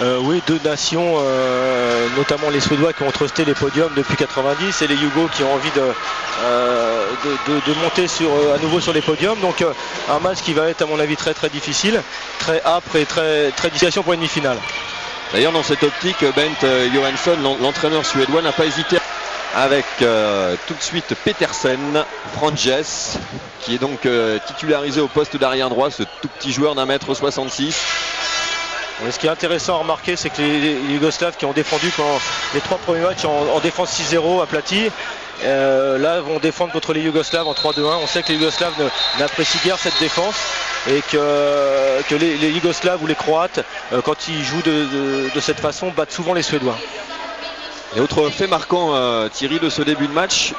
Oui, deux nations, notamment les Suédois qui ont trusté les podiums depuis 90 et les Yougos qui ont envie de monter à nouveau sur les podiums. Donc un match qui va être à mon avis très très difficile, très âpre et très difficile pour une demi-finale. D'ailleurs dans cette optique, Bent Johansson, l'entraîneur suédois, n'a pas hésité avec tout de suite Petersen, Franges, qui est donc titularisé au poste d'arrière droit, ce tout petit joueur d'1m66. Ce qui est intéressant à remarquer, c'est que les Yougoslaves qui ont défendu les 3 premiers matchs en défense 6-0 aplati, là vont défendre contre les Yougoslaves en 3-2-1. On sait que les Yougoslaves n'apprécient guère cette défense et que les Yougoslaves ou les Croates, quand ils jouent de cette façon, battent souvent les Suédois. Et autre fait marquant, Thierry, de ce début de match,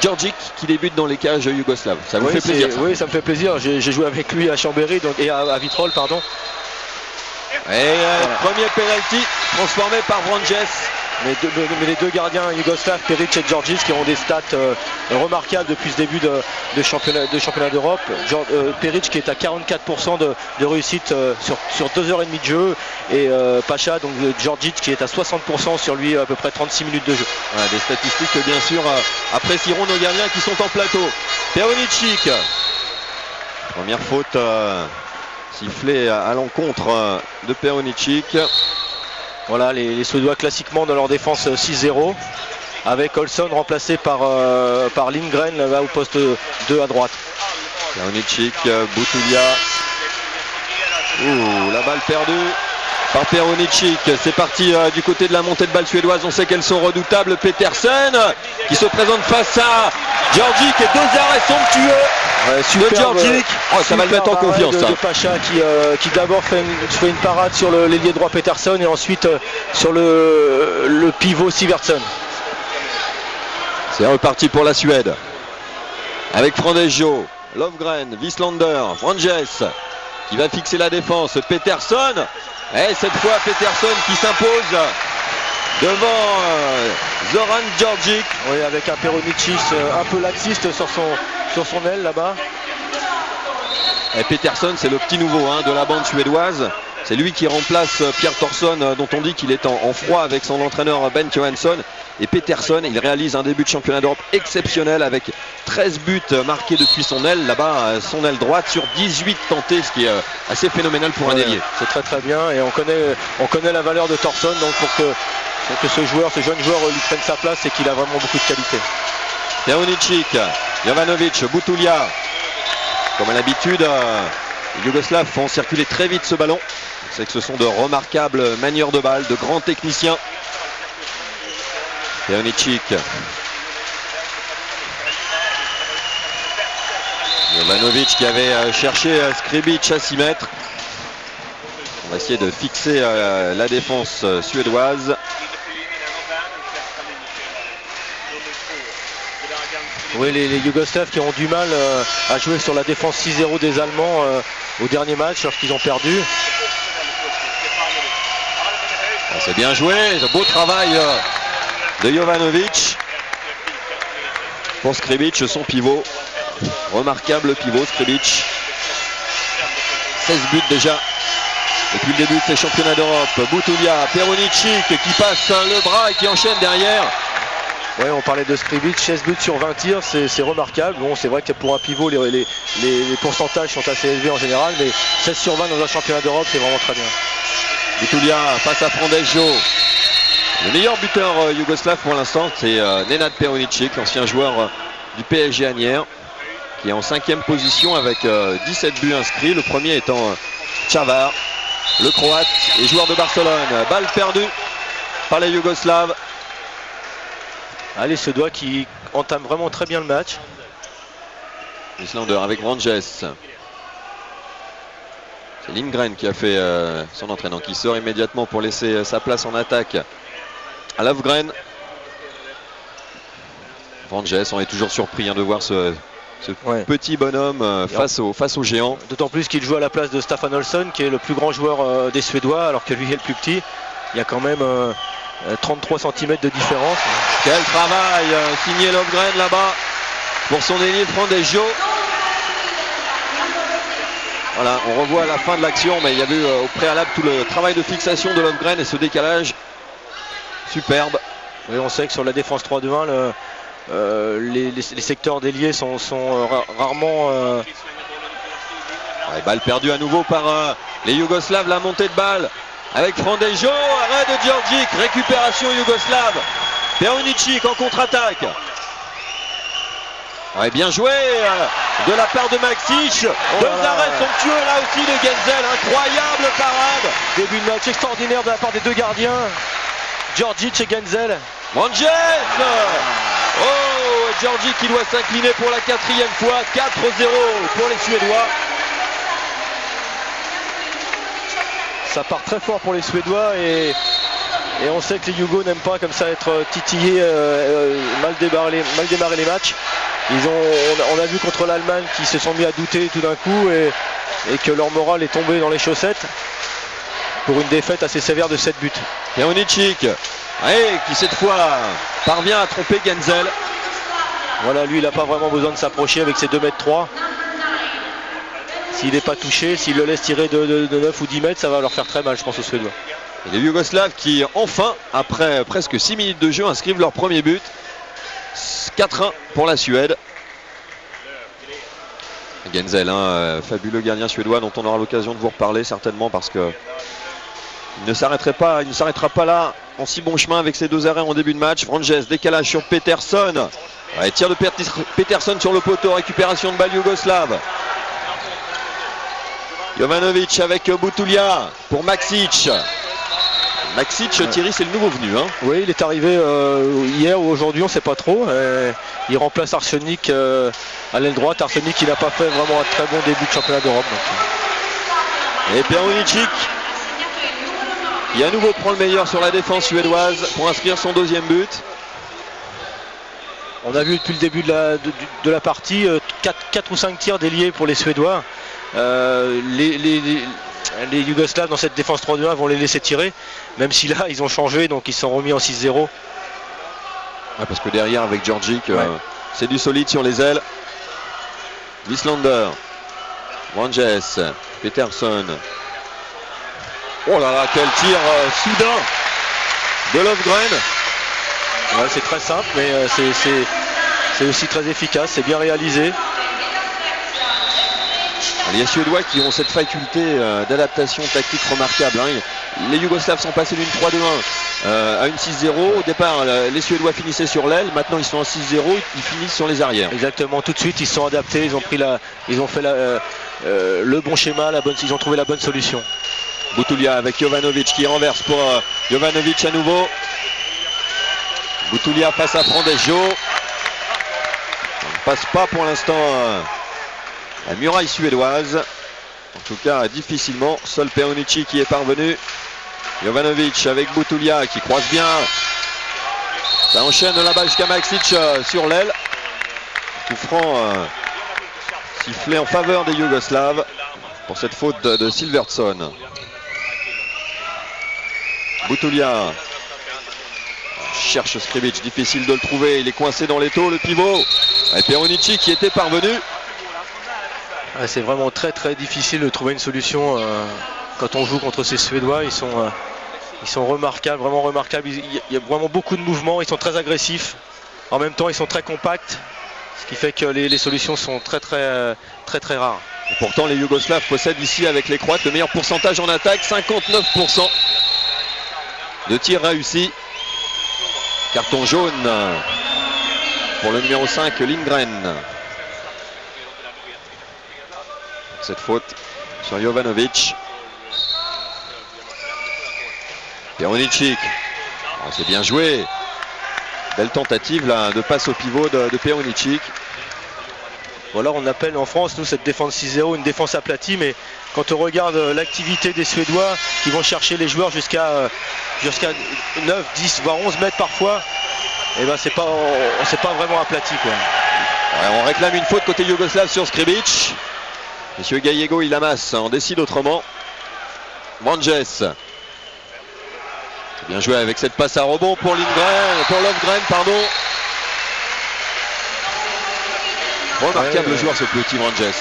Djordjic qui débute dans les cages yougoslaves. Ça vous fait plaisir? Oui, ça me fait plaisir. J'ai joué avec lui à Chambéry et à Vitrolles, pardon. Et premier penalty transformé par Franges. Mais les deux gardiens yougoslaves, Peric et Djordjic, qui ont des stats remarquables depuis ce début de championnat d'Europe. Peric qui est à 44% de réussite sur 2h30 de jeu, et Pacha, donc Djordjic, qui est à 60% sur lui, à peu près 36 minutes de jeu. Voilà, des statistiques que bien sûr apprécieront nos gardiens qui sont en plateau. Peronicic, première faute sifflée à l'encontre de Peronicic. Voilà, les Suédois classiquement dans leur défense 6-0, avec Olsson remplacé par Lindgren là, au poste 2 à droite. Peronicic, Butulia. La balle perdue par Peronicic. C'est parti du côté de la montée de balle suédoise. On sait qu'elles sont redoutables. Petersen qui se présente face à Djordjic et 2 arrêts somptueux de Djordjic. Ça va le mettre en confiance. De Pacha qui d'abord fait une parade sur l'ailier droit Petersen et ensuite sur le pivot Sivertsen. C'est reparti pour la Suède. Avec Frandejo, Lovgren, Wislander, Franges qui va fixer la défense. Petersen. Et cette fois Petersen qui s'impose devant Zoran Djordjic. Oui, avec un Peronicic un peu laxiste sur son aile là-bas. Et Petersen, c'est le petit nouveau de la bande suédoise. C'est lui qui remplace Pierre Thorsson, dont on dit qu'il est en froid avec son entraîneur Bent Johansson. Et Petersen, il réalise un début de championnat d'Europe exceptionnel avec 13 buts marqués depuis son aile, là-bas, son aile droite sur 18 tentés, ce qui est assez phénoménal pour un ailier. C'est très très bien, et on connaît la valeur de Thorsson, donc pour que ce jeune joueur lui prenne sa place, et qu'il a vraiment beaucoup de qualité. Peronicic, Jovanovic, Butulia. Comme à l'habitude, les Yougoslaves font circuler très vite ce ballon. C'est que ce sont de remarquables manieurs de balle, de grands techniciens. Peronicic. Jovanovic qui avait cherché Skribic à 6 mètres. On va essayer de fixer la défense suédoise. Oui, les Yougoslaves qui ont du mal à jouer sur la défense 6-0 des Allemands au dernier match lorsqu'ils ont perdu. C'est bien joué, beau travail de Jovanovic. Pour Skribic, son pivot. Remarquable pivot, Skribic. 16 buts déjà depuis le début de ces championnats d'Europe. Butulia, Peronicic qui passe le bras et qui enchaîne derrière. Oui, on parlait de Skribic, 16 buts sur 20 tirs, c'est remarquable. Bon, c'est vrai que pour un pivot, les pourcentages sont assez élevés en général, mais 16 sur 20 dans un championnat d'Europe, c'est vraiment très bien. Butulia face à Frandejo. Le meilleur buteur yougoslave pour l'instant, c'est Nenad Peronicic, l'ancien joueur du PSG Asnières, qui est en 5e position avec 17 buts inscrits. Le premier étant Čavar, le Croate et joueur de Barcelone. Balle perdue par les Yougoslaves. Les Suédois qui entament vraiment très bien le match. Wislander avec Franges. C'est Lindgren qui a fait son entraînement, qui sort immédiatement pour laisser sa place en attaque à Lovgren. Franges, on est toujours surpris de voir ce petit bonhomme face au géant. D'autant plus qu'il joue à la place de Staffan Olsson, qui est le plus grand joueur des Suédois, alors que lui est le plus petit. Il y a quand même 33 cm de différence. Quel travail signé Lovgren là-bas pour son ailier Frandejo. Voilà, on revoit la fin de l'action, mais il y a eu au préalable tout le travail de fixation de Lofgren et ce décalage superbe. Oui, on sait que sur la défense 3-2-1, les secteurs déliés sont rarement... Ouais, balle perdue à nouveau par les Yougoslaves, la montée de balle avec Frandejo, arrêt de Djordjic, récupération yougoslave. Perunicic en contre-attaque. Ouais, bien joué de la part de Maksic. Deux arrêts somptueux là aussi de Genzel, incroyable parade. Début de match extraordinaire de la part des deux gardiens, Djordjic et Genzel. Manges. Oh, Djordjic qui doit s'incliner pour la 4e fois, 4-0 pour les Suédois. Ça part très fort pour les Suédois et on sait que les Yougos n'aiment pas comme ça être titillés, mal démarrer les matchs. On a vu contre l'Allemagne qu'ils se sont mis à douter tout d'un coup et que leur morale est tombée dans les chaussettes pour une défaite assez sévère de 7 buts. Perunicic, qui cette fois parvient à tromper Genzel. Voilà, lui il n'a pas vraiment besoin de s'approcher avec ses 2,3 m. S'il n'est pas touché, s'il le laisse tirer de 9 ou 10 mètres, ça va leur faire très mal, je pense, aux Suédois. Et les Yougoslaves qui, enfin, après presque 6 minutes de jeu, inscrivent leur premier but. 4-1 pour la Suède. Genzel, fabuleux gardien suédois dont on aura l'occasion de vous reparler certainement parce que il ne s'arrêtera pas là en si bon chemin avec ses 2 arrêts en début de match. Franges, décalage sur Peterson. Ouais, tir de Peterson sur le poteau, récupération de balle yougoslave. Jovanovic avec Butulia pour Maksic. Thierry, c'est le nouveau venu. Oui, il est arrivé hier ou aujourd'hui, on ne sait pas trop. Il remplace Arsenik à l'aile droite. Arsenik qui n'a pas fait vraiment un très bon début de championnat d'Europe. Et Perunicic qui à nouveau prend le meilleur sur la défense suédoise pour inscrire son 2e but. On a vu depuis le début de la partie 4 ou 5 tirs déliés pour les Suédois. Les Yougoslaves dans cette défense 3-2-1 vont les laisser tirer, même si là ils ont changé, donc ils se sont remis en 6-0. Ouais, parce que derrière avec Djordjic, c'est du solide sur les ailes. Wislander, Manges, Peterson. Oh là là, quel tir soudain de Lofgren. Ouais, c'est très simple, mais c'est aussi très efficace, c'est bien réalisé. Les Suédois qui ont cette faculté d'adaptation tactique remarquable. Les Yougoslaves sont passés d'une 3-2-1 à une 6-0. Au départ, les Suédois finissaient sur l'aile. Maintenant, ils sont en 6-0. Ils finissent sur les arrières. Exactement. Tout de suite, ils se sont adaptés. Ils ont fait le bon schéma, ils ont trouvé la bonne solution. Butulia avec Jovanovic qui renverse pour Jovanovic à nouveau. Butulia face à Frandejo. On ne passe pas pour l'instant la muraille suédoise. En tout cas, difficilement. Seul Perunicic qui est parvenu. Jovanovic avec Butulia qui croise bien. Ça enchaîne la balle jusqu'à Maksic sur l'aile. Coup franc sifflé en faveur des Yougoslaves pour cette faute de Silvertson. Butulia cherche Skrivic, difficile de le trouver. Il est coincé dans l'étau, le pivot. Et Perunicic qui était parvenu. C'est vraiment très très difficile de trouver une solution quand on joue contre ces Suédois. Ils sont remarquables, vraiment remarquables. Il y a vraiment beaucoup de mouvements, ils sont très agressifs. En même temps, ils sont très compacts, ce qui fait que les solutions sont très rares. Et pourtant, les Yougoslaves possèdent ici avec les Croates le meilleur pourcentage en attaque, 59% de tirs réussis. Carton jaune pour le numéro 5, Lindgren. Cette faute sur Jovanovic. Perunicic. Oh, c'est bien joué. Belle tentative là, de passe au pivot de Perunicic. Voilà, on appelle en France, nous, cette défense 6-0 une défense aplatie, mais quand on regarde l'activité des Suédois qui vont chercher les joueurs jusqu'à 9, 10, voire 11 mètres parfois, et ben c'est pas vraiment aplati, quoi. Ouais, on réclame une faute côté yougoslave sur Skrivic. Monsieur Gallego, il amasse, on décide autrement. Manges. Bien joué avec cette passe à rebond pour Lofgren, pardon. Remarquable joueur ce petit Manges.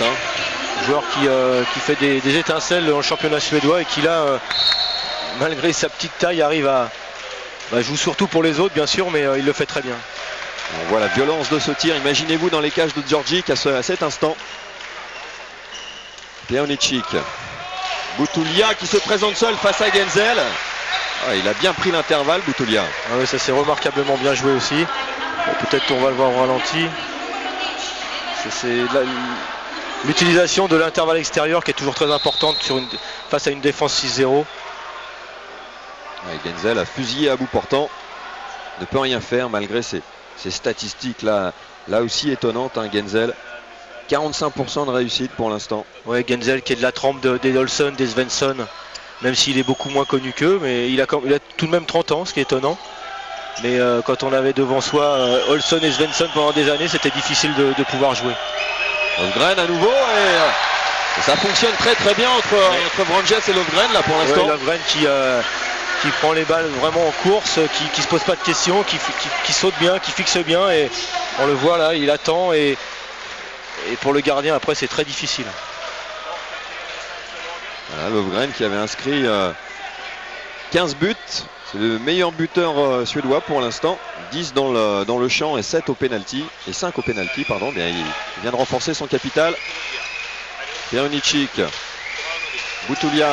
Joueur qui fait des étincelles dans le championnat suédois et qui là, malgré sa petite taille, arrive à... joue surtout pour les autres bien sûr, mais il le fait très bien. On voit la violence de ce tir. Imaginez-vous dans les cages de Djordjic à cet instant. Peronicic. Boutoulia qui se présente seul face à Genzel. Il a bien pris l'intervalle, Boutoulia. Ah oui, ça c'est remarquablement bien joué aussi. Peut-être qu'on va le voir au ralenti. C'est l'utilisation de l'intervalle extérieur qui est toujours très importante face à une défense 6-0. Genzel a fusillé à bout portant. Ne peut rien faire malgré ces statistiques là aussi étonnantes. Genzel, 45% de réussite pour l'instant. Ouais, Genzel qui est de la trempe des Olsson, des Svensson, même s'il est beaucoup moins connu qu'eux, mais il a tout de même 30 ans, ce qui est étonnant. Mais quand on avait devant soi Olsson et Svensson pendant des années, c'était difficile de pouvoir jouer. Lovgren à nouveau et ça fonctionne très très bien entre Vranjes et Lovgren là pour l'instant. Ouais, Lovgren qui prend les balles vraiment en course, qui se pose pas de questions, qui saute bien, qui fixe bien, et on le voit là, il attend et pour le gardien après c'est très difficile. Voilà, Lovgren qui avait inscrit 15 buts, c'est le meilleur buteur suédois pour l'instant, 10 dans le champ et 7 au penalty, et 5 au penalty pardon, bien, il vient de renforcer son capital. Peronicic, Boutoulia.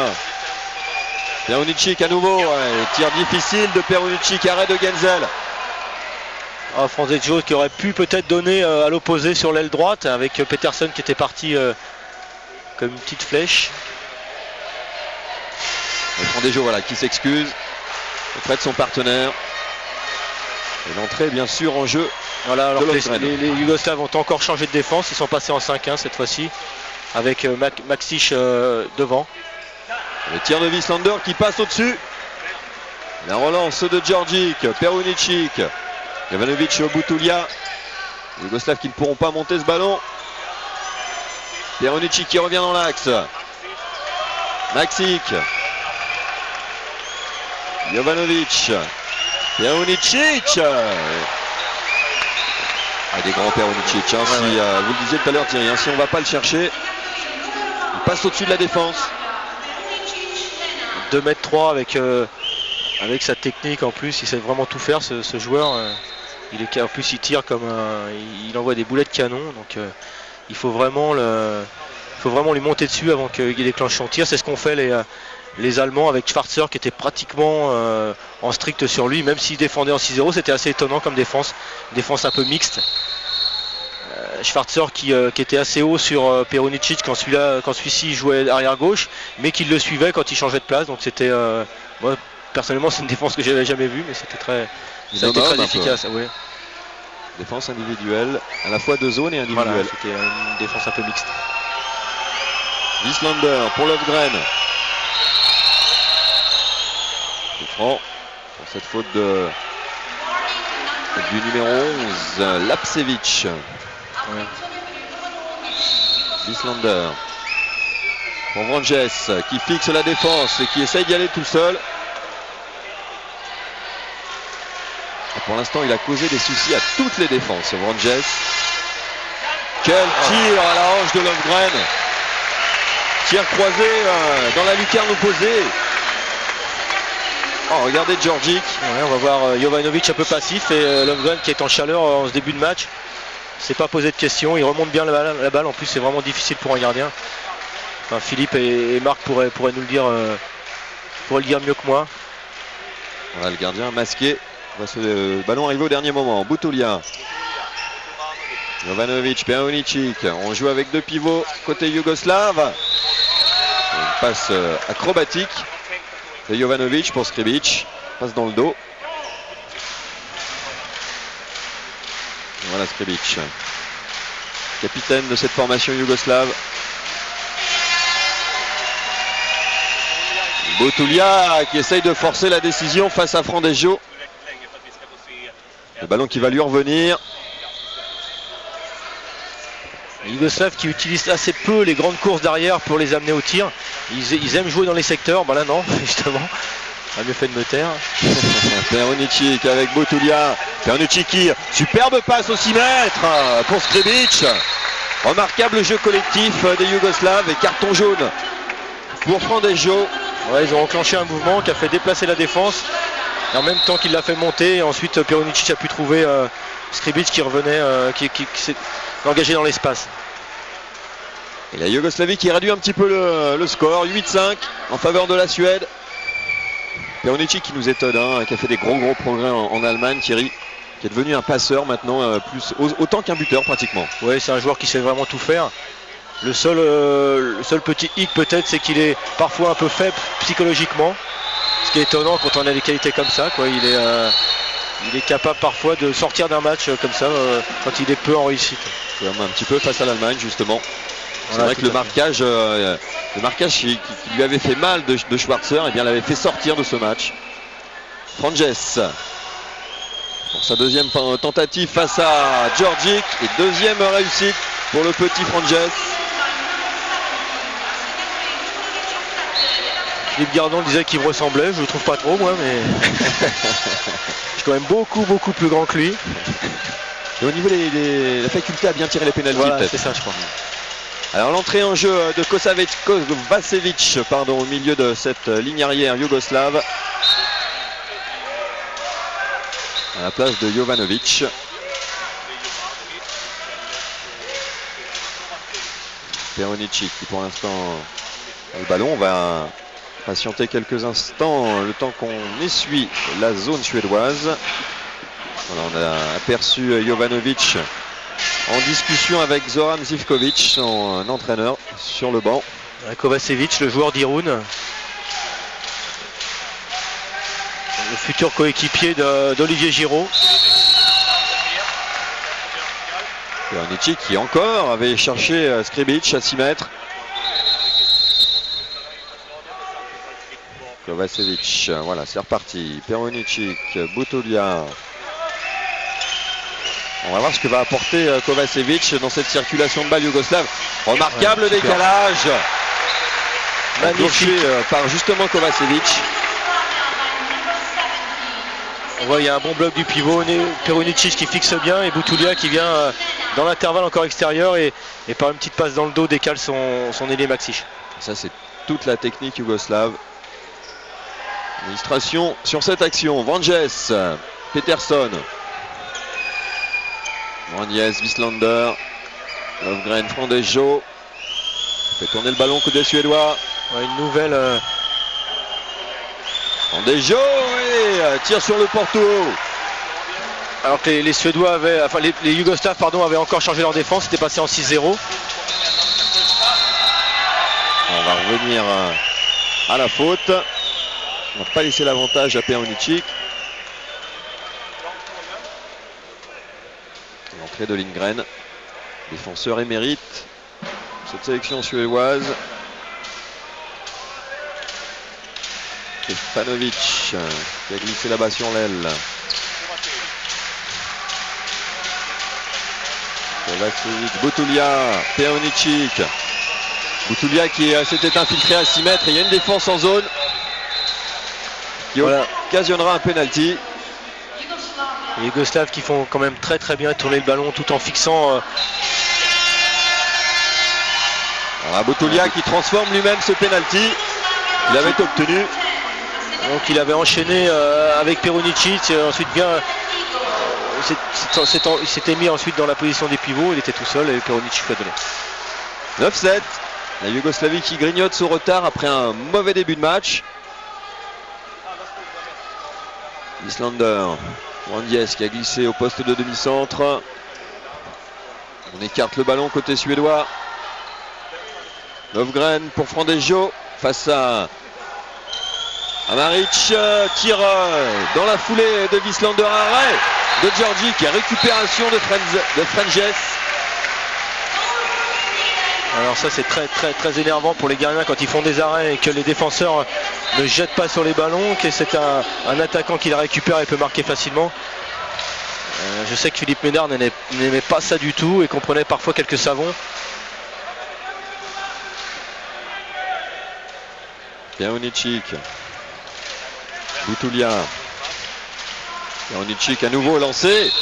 Peronicic à nouveau, tir difficile de Peronicic, arrêt de Genzel. Frandejo qui aurait pu peut-être donner à l'opposé sur l'aile droite avec Peterson qui était parti comme une petite flèche. Frandejo qui s'excuse auprès de son partenaire. Et l'entrée bien sûr en jeu. Voilà, alors que les Yougoslaves ont encore changé de défense, ils sont passés en 5-1 cette fois-ci avec Maksic devant. Le tir de Wieslander qui passe au-dessus. La relance de Djordjic, Peronicic, Jovanovic, Boutoulia. Les Yougoslaves qui ne pourront pas monter ce ballon. Peronicic qui revient dans l'axe. Maksic. Jovanovic. Peronicic. Des grands Peronicic. Si, vous le disiez tout à l'heure Thierry, si on ne va pas le chercher, il passe au-dessus de la défense. 2,3 m avec sa technique en plus, il sait vraiment tout faire ce joueur. En plus il tire comme il envoie des boulets de canon, donc il faut vraiment lui monter dessus avant qu'il déclenche son tir. C'est ce qu'ont fait les Allemands avec Schwarzer qui était pratiquement en strict sur lui, même s'il défendait en 6-0, c'était assez étonnant comme défense un peu mixte. Schwarzer qui était assez haut sur Peronicic quand celui-ci jouait arrière gauche, mais qui le suivait quand il changeait de place. Donc c'était, moi personnellement c'est une défense que j'avais jamais vue, mais ça a été très efficace. Ouais. Défense individuelle, à la fois de zone et individuelle. Voilà, c'était une défense un peu mixte. Wieslander pour Lovgren. Franc pour cette faute du numéro 11, Lapcevic. Ouais. Wieslander pour Vranjes qui fixe la défense et qui essaye d'y aller tout seul. Et pour l'instant il a causé des soucis à toutes les défenses, Vranjes. Quel tir à la hanche de Lovgren. Tir croisé dans la lucarne opposée. Regardez Djordjic. Ouais, on va voir Jovanovic un peu passif et Lovgren qui est en chaleur en ce début de match. C'est pas posé de questions, il remonte bien la balle, en plus c'est vraiment difficile pour un gardien. Enfin, Philippe et Marc pourraient nous le dire, mieux que moi. Voilà le gardien masqué. Le ballon arrivé au dernier moment. Boutoulia. Jovanovic, Peronicic. On joue avec deux pivots côté yougoslave. Une passe acrobatique de Jovanovic pour Skribic. Passe dans le dos. Voilà Skribic, capitaine de cette formation yougoslave. Boutoulia qui essaye de forcer la décision face à Frandejo. Le ballon qui va lui revenir. Les Yougoslaves qui utilisent assez peu les grandes courses d'arrière pour les amener au tir. Ils aiment jouer dans les secteurs. Là non, justement. A mieux fait de me taire. Peronicic avec Boutoulia. Peronicic qui, superbe passe au 6 mètres pour Skribic. Remarquable jeu collectif des Yougoslaves et carton jaune pour Frandejo. Ouais, ils ont enclenché un mouvement qui a fait déplacer la défense. Et en même temps qu'il l'a fait monter, et ensuite Perunicic a pu trouver Skribic qui revenait, qui s'est engagé dans l'espace. Et la Yougoslavie qui réduit un petit peu le score, 8-5 en faveur de la Suède. Perunicic qui nous étonne, hein, qui a fait des gros progrès en Allemagne, Thierry, qui est devenu un passeur maintenant, autant qu'un buteur pratiquement. Oui, c'est un joueur qui sait vraiment tout faire. Le seul petit hic peut-être, c'est qu'il est parfois un peu faible psychologiquement. Ce qui est étonnant quand on a des qualités comme ça, quoi. Il est capable parfois de sortir d'un match comme ça quand il est peu en réussite. Un petit peu face à l'Allemagne justement. C'est Voilà, vrai que le marquage qui lui avait fait mal de Schwarzer, eh bien l'avait fait sortir de ce match. Franges pour sa deuxième tentative face à Djordjic et deuxième réussite pour le petit Franges. Philippe Gardon disait qu'il me ressemblait, je le trouve pas trop moi, mais je suis quand même beaucoup plus grand que lui. Et au niveau de la faculté à bien tirer les pénaltys, voilà, peut-être. c'est ça je crois. Alors l'entrée en jeu de Kovacevic au milieu de cette ligne arrière yougoslave. À la place de Jovanovic. Perunicic qui pour l'instant a le ballon. On va patienter quelques instants le temps qu'on essuie la zone suédoise. Voilà, on a aperçu Jovanovic en discussion avec Zoran Živković, son entraîneur, sur le banc. Kovacevic, le joueur d'Irun, le futur coéquipier d'Olivier Giroud. Perunicic qui encore avait cherché Skribic à 6 mètres. Kovacevic, voilà, c'est reparti. Perunicic, Butulia. On va voir ce que va apporter Kovacevic dans cette circulation de balle yougoslave. Remarquable décalage. Magnifique par justement Kovacevic. On voit il y a un bon bloc du pivot. Perunicic qui fixe bien et Butulia qui vient dans l'intervalle encore extérieur et par une petite passe dans le dos décale son ailier Maksic. Ça c'est toute la technique yougoslave. Illustration sur cette action. Vanges, Peterson. Vanges, Wislander, Lovgren, Frandejo. Fait tourner le ballon côté suédois. Ouais, une nouvelle. Frandejo et tire sur le poteau. Alors que les Suédois avaient, enfin les Yougoslaves pardon, avaient encore changé leur défense, c'était passé en 6-0. On va revenir à la faute. On va pas laisser l'avantage à Perunicic. L'entrée de Lindgren, défenseur émérite. Cette sélection suédoise. Stefanovic qui a glissé là-bas sur l'aile. Kovacevic, Butulia, Perunicic. Butulia qui s'était infiltré à 6 mètres et il y a une défense en zone qui occasionnera un penalty. Les Yougoslaves qui font quand même très bien tourner le ballon tout en fixant. Butulia qui transforme lui-même ce penalty qu'il avait obtenu. Donc il avait enchaîné avec Perunicic, ensuite bien. Il s'était mis ensuite dans la position des pivots, il était tout seul et Perunicic l'a donné. 9-7. La Yougoslavie qui grignote son retard après un mauvais début de match. Islander, Vanges qui a glissé au poste de demi-centre. On écarte le ballon côté suédois. Lovgren pour Frandejo face à Maric. Tire dans la foulée de Wislander, arrêt de Djordjic, récupération de Franges. Alors ça c'est très énervant pour les gardiens quand ils font des arrêts et que les défenseurs ne jettent pas sur les ballons, que c'est un attaquant qui la récupère et peut marquer facilement. Je sais que Philippe Ménard n'aimait pas ça du tout et comprenait parfois quelques savons. Perunicic, Butulia. Perunicic à nouveau lancé.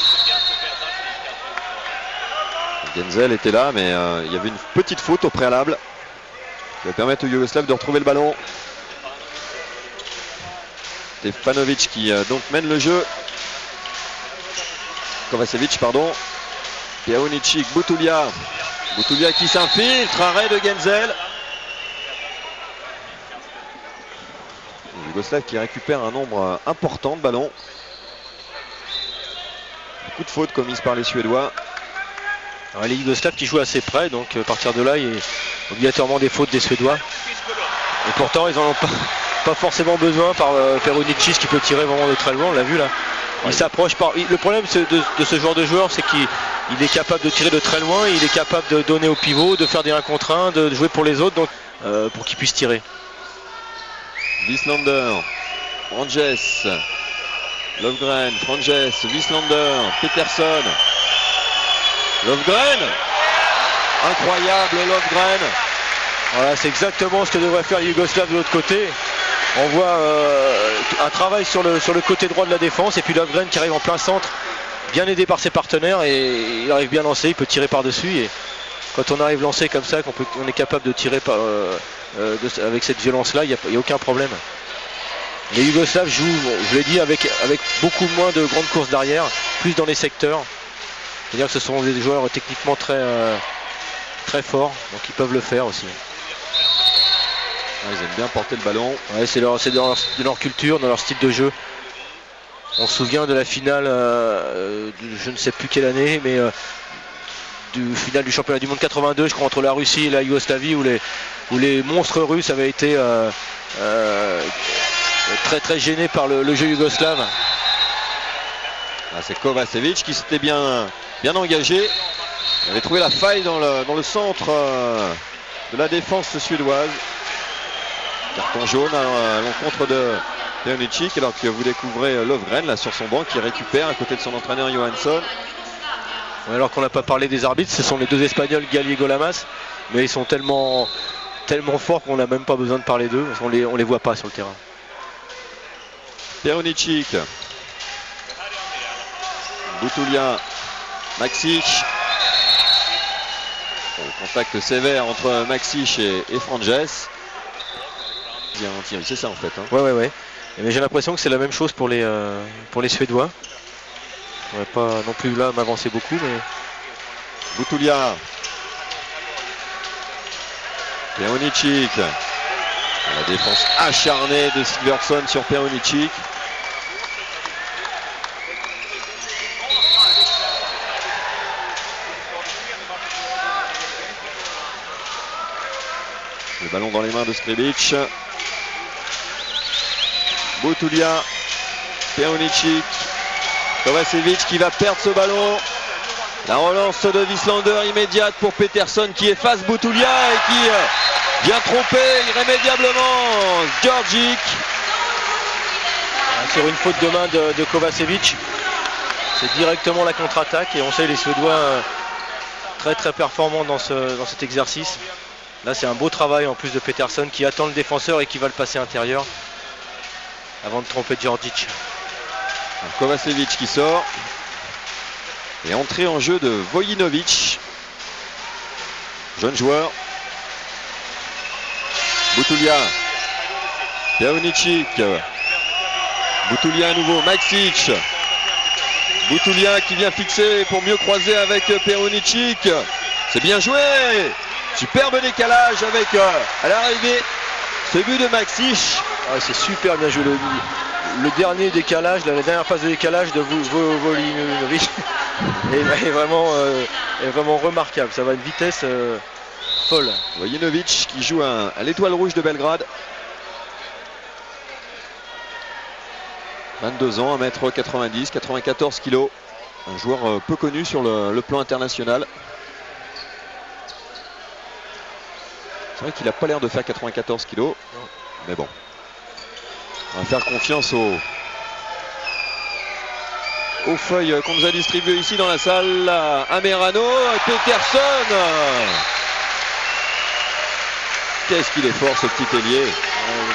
Genzel était là, mais il y avait une petite faute au préalable qui va permettre aux Yougoslaves de retrouver le ballon. Stefanovic qui donc mène le jeu. Kovacevic, pardon. Peronicic, Butulia. Butulia qui s'infiltre, arrêt de Genzel. Les Yougoslaves qui récupèrent un nombre important de ballons. Beaucoup de fautes commises par les Suédois. Alors, les Yougoslaves qui jouent assez près, donc à partir de là, il y a obligatoirement des fautes des Suédois. Et pourtant, ils n'en ont pas forcément besoin par Peronicic qui peut tirer vraiment de très loin, on l'a vu là. Il s'approche par. Le problème de ce genre de joueur, c'est qu'il est capable de tirer de très loin, il est capable de donner au pivot, de faire des 1 contre 1, de jouer pour les autres, donc pour qu'il puisse tirer. Wieslander, Franges, Lovgren, Franges, Wieslander, Peterson. Lovgren, incroyable Lovgren. Voilà, c'est exactement ce que devrait faire les Yougoslaves de l'autre côté. On voit un travail sur le côté droit de la défense et puis Lovgren qui arrive en plein centre, bien aidé par ses partenaires et il arrive bien lancé, il peut tirer par-dessus et quand on arrive lancé comme ça, on est capable de tirer avec cette violence-là, il n'y a aucun problème. Les Yougoslaves jouent, je l'ai dit, avec beaucoup moins de grandes courses d'arrière, plus dans les secteurs. C'est-à-dire que ce sont des joueurs techniquement très forts, donc ils peuvent le faire aussi. Ils aiment bien porter le ballon. Ouais, c'est dans leur culture, dans leur style de jeu. On se souvient de la finale, je ne sais plus quelle année, mais du final du championnat du monde 82, je crois, entre la Russie et la Yougoslavie, où les monstres russes avaient été très gênés par le jeu yougoslave. C'est Kovacevic qui s'était bien engagé. Il avait trouvé la faille dans le centre de la défense suédoise. Carton jaune à l'encontre de Peronicic, alors que vous découvrez Lovgren là sur son banc qui récupère à côté de son entraîneur Johansson. Alors qu'on n'a pas parlé des arbitres, ce sont les deux Espagnols, Gallego-Lamas, mais ils sont tellement forts qu'on n'a même pas besoin de parler d'eux, on les voit pas sur le terrain. Peronicic, Butulia, Maksic. Contact sévère entre Maksic et Franges. C'est ça en fait. Ouais. Mais j'ai l'impression que c'est la même chose pour les Suédois. Je ne pourrais pas non plus là m'avancer beaucoup, mais. Butulia. Peronicic. La défense acharnée de Sigurdsson sur Peronicic. Le ballon dans les mains de Skribic. Butulia, Peronicic, Kovacevic qui va perdre ce ballon. La relance de Wieslander immédiate pour Peterson qui efface Butulia et qui vient tromper irrémédiablement Djordjic. Sur une faute de main de Kovacevic, c'est directement la contre-attaque et on sait les Suédois très performants dans cet exercice. Là c'est un beau travail en plus de Peterson qui attend le défenseur et qui va le passer intérieur avant de tromper Djordjic. Kovacevic qui sort. Et entrée en jeu de Vojinovic. Jeune joueur. Butulia. Peronicic. Butulia à nouveau. Maksic. Butulia qui vient fixer pour mieux croiser avec Peronicic. C'est bien joué. Superbe décalage avec à l'arrivée ce but de Maksic. C'est super bien joué le dernier décalage, la dernière phase de décalage de Vojinovic est vraiment remarquable. Ça va à une vitesse folle. Vojinovic qui joue à l'Étoile Rouge de Belgrade. 22 ans, 1m90, 94 kg. Un joueur peu connu sur le plan international. C'est vrai qu'il n'a pas l'air de faire 94 kg. Mais bon. On va faire confiance aux feuilles qu'on nous a distribuées ici dans la salle. Amerano, Peterson. Qu'est-ce qu'il est fort ce petit ailier.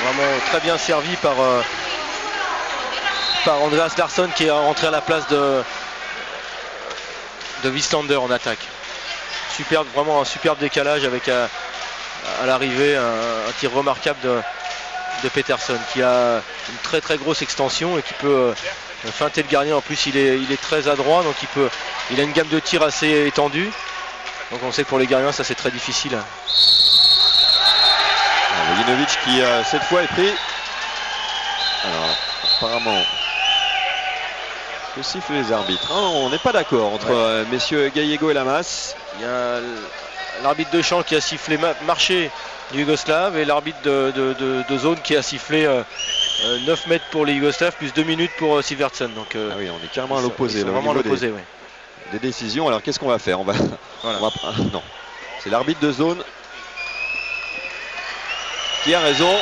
Vraiment très bien servi par Andreas Larsson qui est rentré à la place de Wieslander en attaque. vraiment un superbe décalage avec à l'arrivée un tir remarquable de Peterson qui a une très très grosse extension et qui peut feinter le gardien. En plus il est très adroit, donc il a une gamme de tir assez étendue. Donc on sait que pour les gardiens ça c'est très difficile. Vojinovic qui cette fois est pris. Alors apparemment que sifflent les arbitres. On n'est pas d'accord entre messieurs Gallego et Lamas. Il y a l'arbitre de champ qui a sifflé marché du Yougoslave et l'arbitre de zone qui a sifflé 9 mètres pour les Yougoslaves plus 2 minutes pour Sivertsen. Donc oui, on est carrément à l'opposé. Vraiment à l'opposé, oui. Des décisions. Alors qu'est-ce qu'on va faire? Voilà. Non, c'est l'arbitre de zone qui a raison.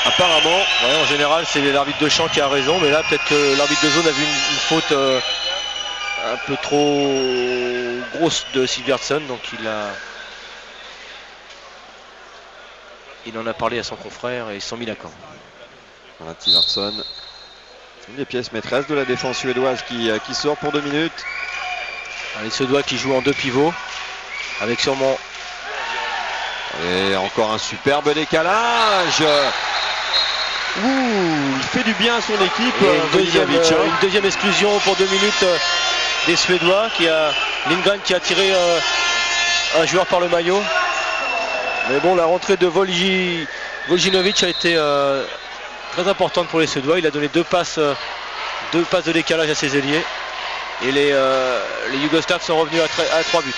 Apparemment. En général c'est l'arbitre de champ qui a raison, mais là peut-être que l'arbitre de zone a vu une faute un peu trop grosse de Sivertsen, donc il en a parlé à son confrère et ils se sont mis d'accord. Voilà, Sivertsen, une des pièces maîtresses de la défense suédoise qui sort pour 2 minutes. Les Suédois qui jouent en 2 pivots avec sûrement. Et encore un superbe décalage. Il fait du bien à son équipe. Une deuxième exclusion pour 2 minutes des Suédois. Lindgren qui a tiré un joueur par le maillot. Mais bon, la rentrée de Vojinovic a été très importante pour les Suédois. Il a donné 2 passes de décalage à ses ailiers. Et les Yougoslaves sont revenus à 3 buts.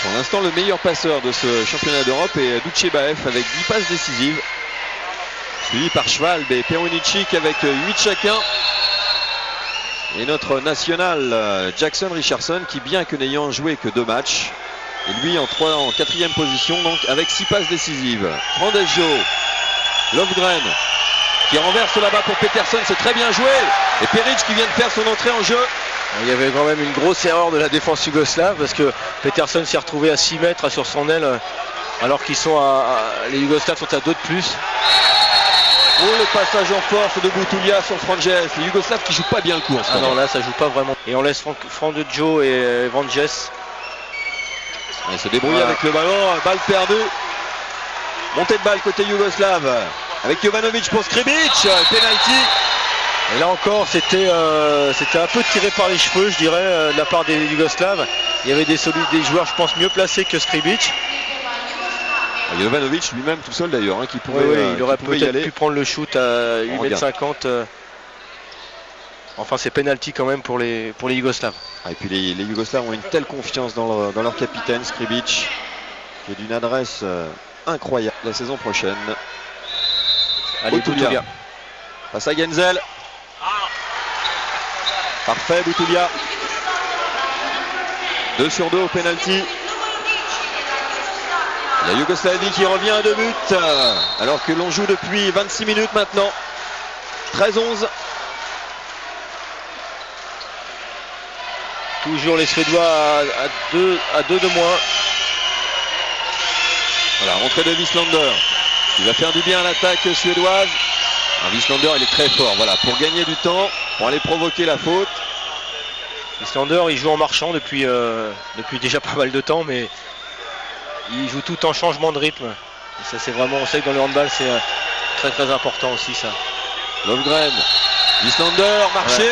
Pour l'instant, le meilleur passeur de ce championnat d'Europe est Ducebaev avec 10 passes décisives. Suivi par Schwalbe et Perunicic avec 8 chacun. Et notre national Jackson Richardson qui, bien que n'ayant joué que 2 matchs, et lui en 4e position, donc avec 6 passes décisives. Frandejo, Lovgren qui renverse là-bas pour Peterson, c'est très bien joué. Et Peric qui vient de faire son entrée en jeu. Il y avait quand même une grosse erreur de la défense yougoslave parce que Peterson s'est retrouvé à 6 mètres sur son aile alors qu'ils sont les Yougoslaves sont à 2 de plus. Le passage en force de Butulia sur Franges. Les Yougoslaves qui jouent pas bien le coup en ce moment. Non, là ça joue pas vraiment. Et on laisse Frandejo et Vanges. Il se débrouille avec le ballon, balle perdue. Montée de balle côté yougoslave avec Jovanovic pour Skribic, penalty. Et là encore c'était un peu tiré par les cheveux, je dirais, de la part des Yougoslaves. Il y avait des joueurs je pense mieux placés que Skribic. Jovanovic lui-même tout seul d'ailleurs, qui pourrait, il aurait peut-être pu prendre le shoot à 8,50 m. Enfin c'est penalty quand même pour les Yougoslaves. Et puis les Yougoslaves ont une telle confiance dans leur capitaine Skribic, qui est d'une adresse incroyable la saison prochaine. Allez, Butulia. Passe à Genzel. Parfait, Butulia. 2 sur 2 au penalty. La Yougoslavie qui revient à 2 buts alors que l'on joue depuis 26 minutes maintenant. 13-11. Toujours les Suédois à 2 de moins. Voilà, rentrée de Wieslander qui va faire du bien à l'attaque suédoise. Wieslander il est très fort, voilà, pour gagner du temps, pour aller provoquer la faute. Wieslander il joue en marchant depuis déjà pas mal de temps, mais il joue tout en changement de rythme. Et ça c'est vraiment, on sait que dans le handball c'est très très important aussi ça. Lovgren, Wieslander, marché.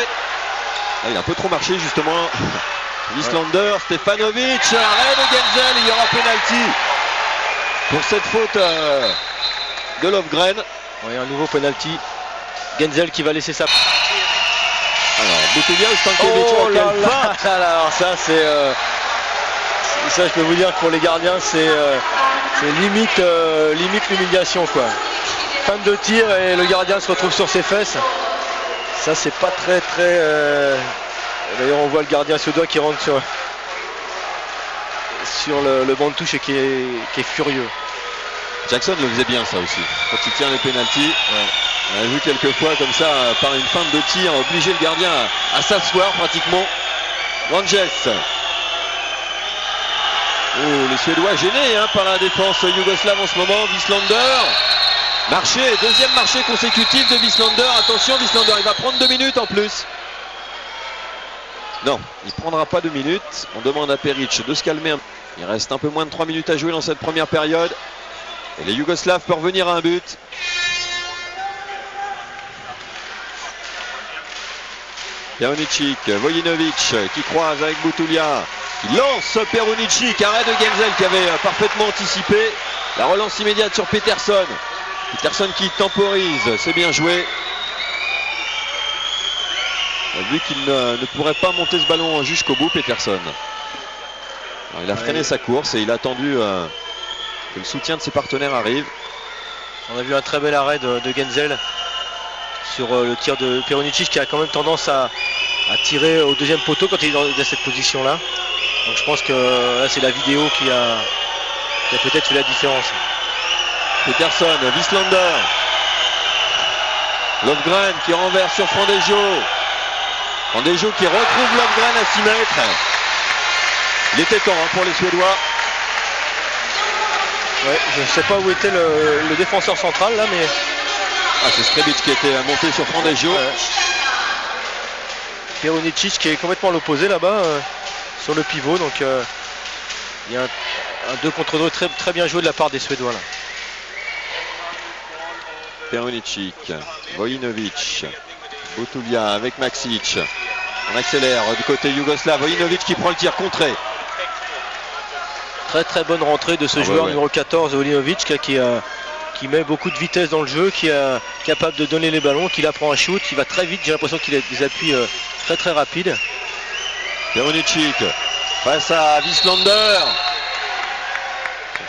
Il a un peu trop marché justement. Wieslander, Stefanovic, arrêt de Genzel, il y aura penalty pour cette faute de Lovgren. Un nouveau penalty. Genzel qui va laisser sa. Alors Butulia ou Stankovic, alors ça c'est ça je peux vous dire que pour les gardiens c'est limite l'humiliation quoi. Fin de tir et le gardien se retrouve sur ses fesses. Ça c'est pas très d'ailleurs on voit le gardien suédois qui rentre sur le banc de touche et qui est furieux. Jackson le faisait bien ça aussi. Quand il tient les pénaltys, on a vu quelques fois comme ça par une feinte de tir obliger le gardien à s'asseoir pratiquement. Vanges. Les Suédois gênés par la défense yougoslave en ce moment. Wieslander. Marché, deuxième marché consécutif de Wieslander. Attention, Wieslander, il va prendre 2 minutes en plus. Non, il ne prendra pas 2 minutes. On demande à Peric de se calmer. Il reste un peu moins de 3 minutes à jouer dans cette première période. Et les Yougoslaves peuvent revenir à un but. Perunicic, Vojinovic qui croise avec Butulia. Il lance Perunicic, arrêt de Genzel qui avait parfaitement anticipé. La relance immédiate sur Peterson. Peterson qui temporise, c'est bien joué. Vu qu'il ne pourrait pas monter ce ballon jusqu'au bout, Peterson. Alors, il a freiné sa course et il a attendu que le soutien de ses partenaires arrive. On a vu un très bel arrêt de Genzel sur le tir de Perunicic qui a quand même tendance à tirer au deuxième poteau quand il est dans cette position-là. Donc je pense que là c'est la vidéo qui a peut-être fait la différence. Peterson, Wieslander. Lovgren qui renverse sur Frondejo. Frondejo qui retrouve Lovgren à 6 mètres. Il était temps pour les Suédois. Ouais, je ne sais pas où était le défenseur central là, mais... Ah, c'est Skrebic qui était monté sur Frondejo. Ouais. Perunicic qui est complètement à l'opposé là-bas, sur le pivot. Donc il y a un 2 contre 2 très, très bien joué de la part des Suédois là. Perunicic, Vojinovic, Butulia avec Maksic. On accélère du côté yougoslave. Vojinovic qui prend le tir contré. Très très bonne rentrée de ce joueur numéro 14, Vojinovic, qui met beaucoup de vitesse dans le jeu, qui est capable de donner les ballons, qui apprend un shoot, qui va très vite. J'ai l'impression qu'il a des appuis très très rapides. Perunicic face à Wieslander.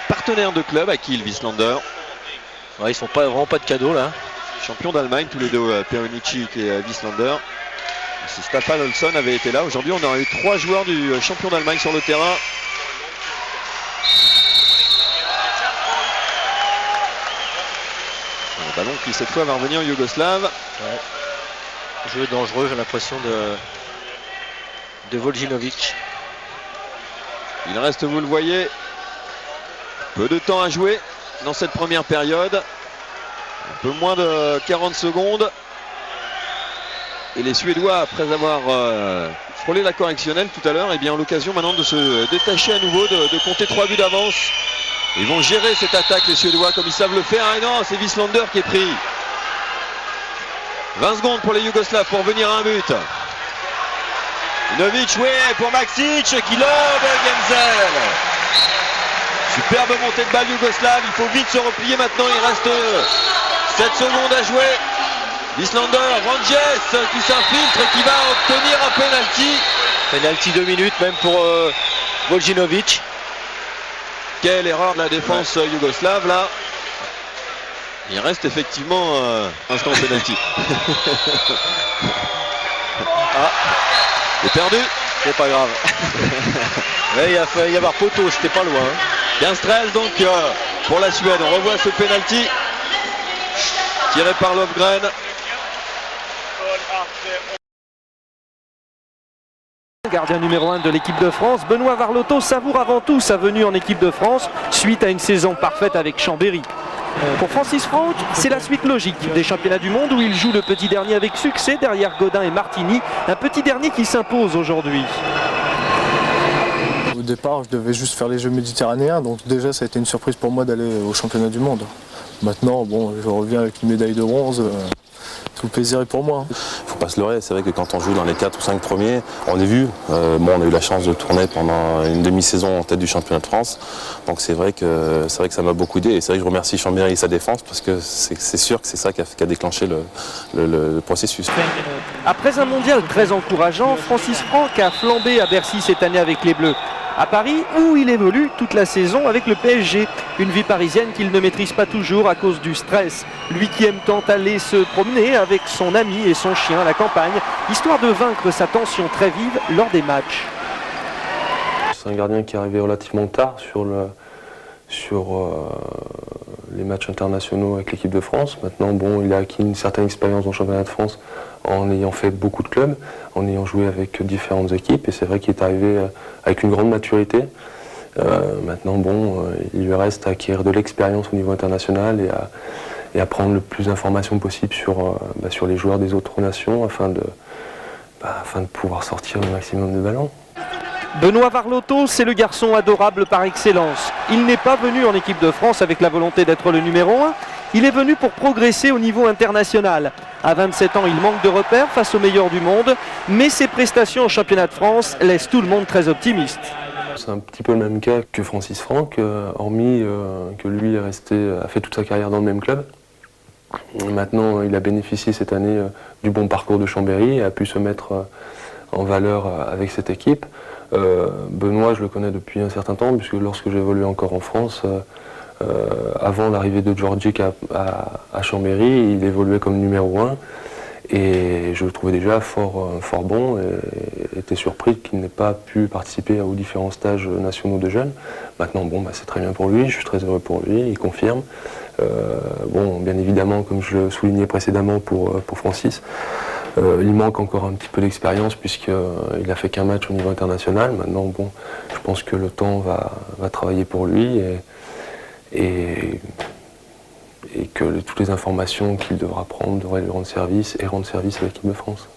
Partenaire de club à Kiel, Wieslander. Ouais, ils sont vraiment pas de cadeaux là. Champion d'Allemagne tous les deux, Perunicic et Wieslander. Si Staffan Olsson avait été là, aujourd'hui on aurait eu 3 joueurs du champion d'Allemagne sur le terrain. Un ballon qui cette fois va revenir en Yougoslave. Ouais. Jeu dangereux, j'ai l'impression de Vojinovic. Il reste, vous le voyez, peu de temps à jouer dans cette première période. Un peu moins de 40 secondes. Et les Suédois, après avoir frôlé la correctionnelle tout à l'heure, eh bien, ont l'occasion maintenant de se détacher à nouveau, de compter 3 buts d'avance. Ils vont gérer cette attaque, les Suédois, comme ils savent le faire. Et non, c'est Wieslander qui est pris. 20 secondes pour les Yougoslaves pour venir à un but. Novic, oui, pour Maksic qui lobe Genzel. Superbe montée de balle yougoslave. Il faut vite se replier maintenant. Il reste 7 secondes à jouer. Wieslander, Ranges qui s'infiltre et qui va obtenir un penalty. Penalty 2 minutes même pour Vojinovic. Quelle erreur de la défense yougoslave là. Il reste effectivement instant penalty. Ah, c'est perdu. C'est pas grave. Mais il a failli y avoir poteau, c'était pas loin. 15-13 donc pour la Suède. On revoit ce penalty tiré par Lovgren. Gardien numéro 1 de l'équipe de France, Benoît Varlotto savoure avant tout sa venue en équipe de France suite à une saison parfaite avec Chambéry. Pour Francis Franck, c'est la suite logique des championnats du monde où il joue le petit dernier avec succès derrière Godin et Martini, un petit dernier qui s'impose aujourd'hui. Au départ, je devais juste faire les Jeux méditerranéens, donc déjà ça a été une surprise pour moi d'aller au championnat du monde. Maintenant, bon, je reviens avec une médaille de bronze. Tout le plaisir est pour moi. Faut pas se leurrer, c'est vrai que quand on joue dans les 4 ou 5 premiers, on est vu. On a eu la chance de tourner pendant une demi-saison en tête du championnat de France. Donc c'est vrai que ça m'a beaucoup aidé. Et c'est vrai que je remercie Chambéry et sa défense parce que c'est sûr que c'est ça qui a déclenché le processus. Après un mondial très encourageant, Francis Franck a flambé à Bercy cette année avec les Bleus. À Paris, où il évolue toute la saison avec le PSG. Une vie parisienne qu'il ne maîtrise pas toujours à cause du stress. Lui qui aime tant aller se promener avec son ami et son chien à la campagne, histoire de vaincre sa tension très vive lors des matchs. C'est un gardien qui est arrivé relativement tard sur les matchs internationaux avec l'équipe de France. Maintenant, bon, il a acquis une certaine expérience dans le championnat de France en ayant fait beaucoup de clubs, en ayant joué avec différentes équipes. Et c'est vrai qu'il est arrivé avec une grande maturité. Maintenant, bon, il lui reste à acquérir de l'expérience au niveau international et à prendre le plus d'informations possible sur les joueurs des autres nations afin afin de pouvoir sortir le maximum de ballons. Benoît Varlotto, c'est le garçon adorable par excellence. Il n'est pas venu en équipe de France avec la volonté d'être le numéro 1. Il est venu pour progresser au niveau international. À 27 ans, il manque de repères face aux meilleurs du monde, mais ses prestations au championnat de France laissent tout le monde très optimiste. C'est un petit peu le même cas que Francis Franck, hormis que lui a fait toute sa carrière dans le même club. Maintenant, il a bénéficié cette année du bon parcours de Chambéry et a pu se mettre en valeur avec cette équipe. Benoît, je le connais depuis un certain temps, puisque lorsque j'évoluais encore en France, avant l'arrivée de Djordjic à Chambéry, il évoluait comme numéro 1 et je le trouvais déjà fort bon et était surpris qu'il n'ait pas pu participer aux différents stages nationaux de jeunes. Maintenant, c'est très bien pour lui, je suis très heureux pour lui, il confirme. Bien évidemment, comme je le soulignais précédemment pour Francis, il manque encore un petit peu d'expérience puisqu'il a fait qu'un match au niveau international. Maintenant, je pense que le temps va travailler pour lui et que toutes les informations qu'il devra prendre devraient lui rendre service à l'équipe de France.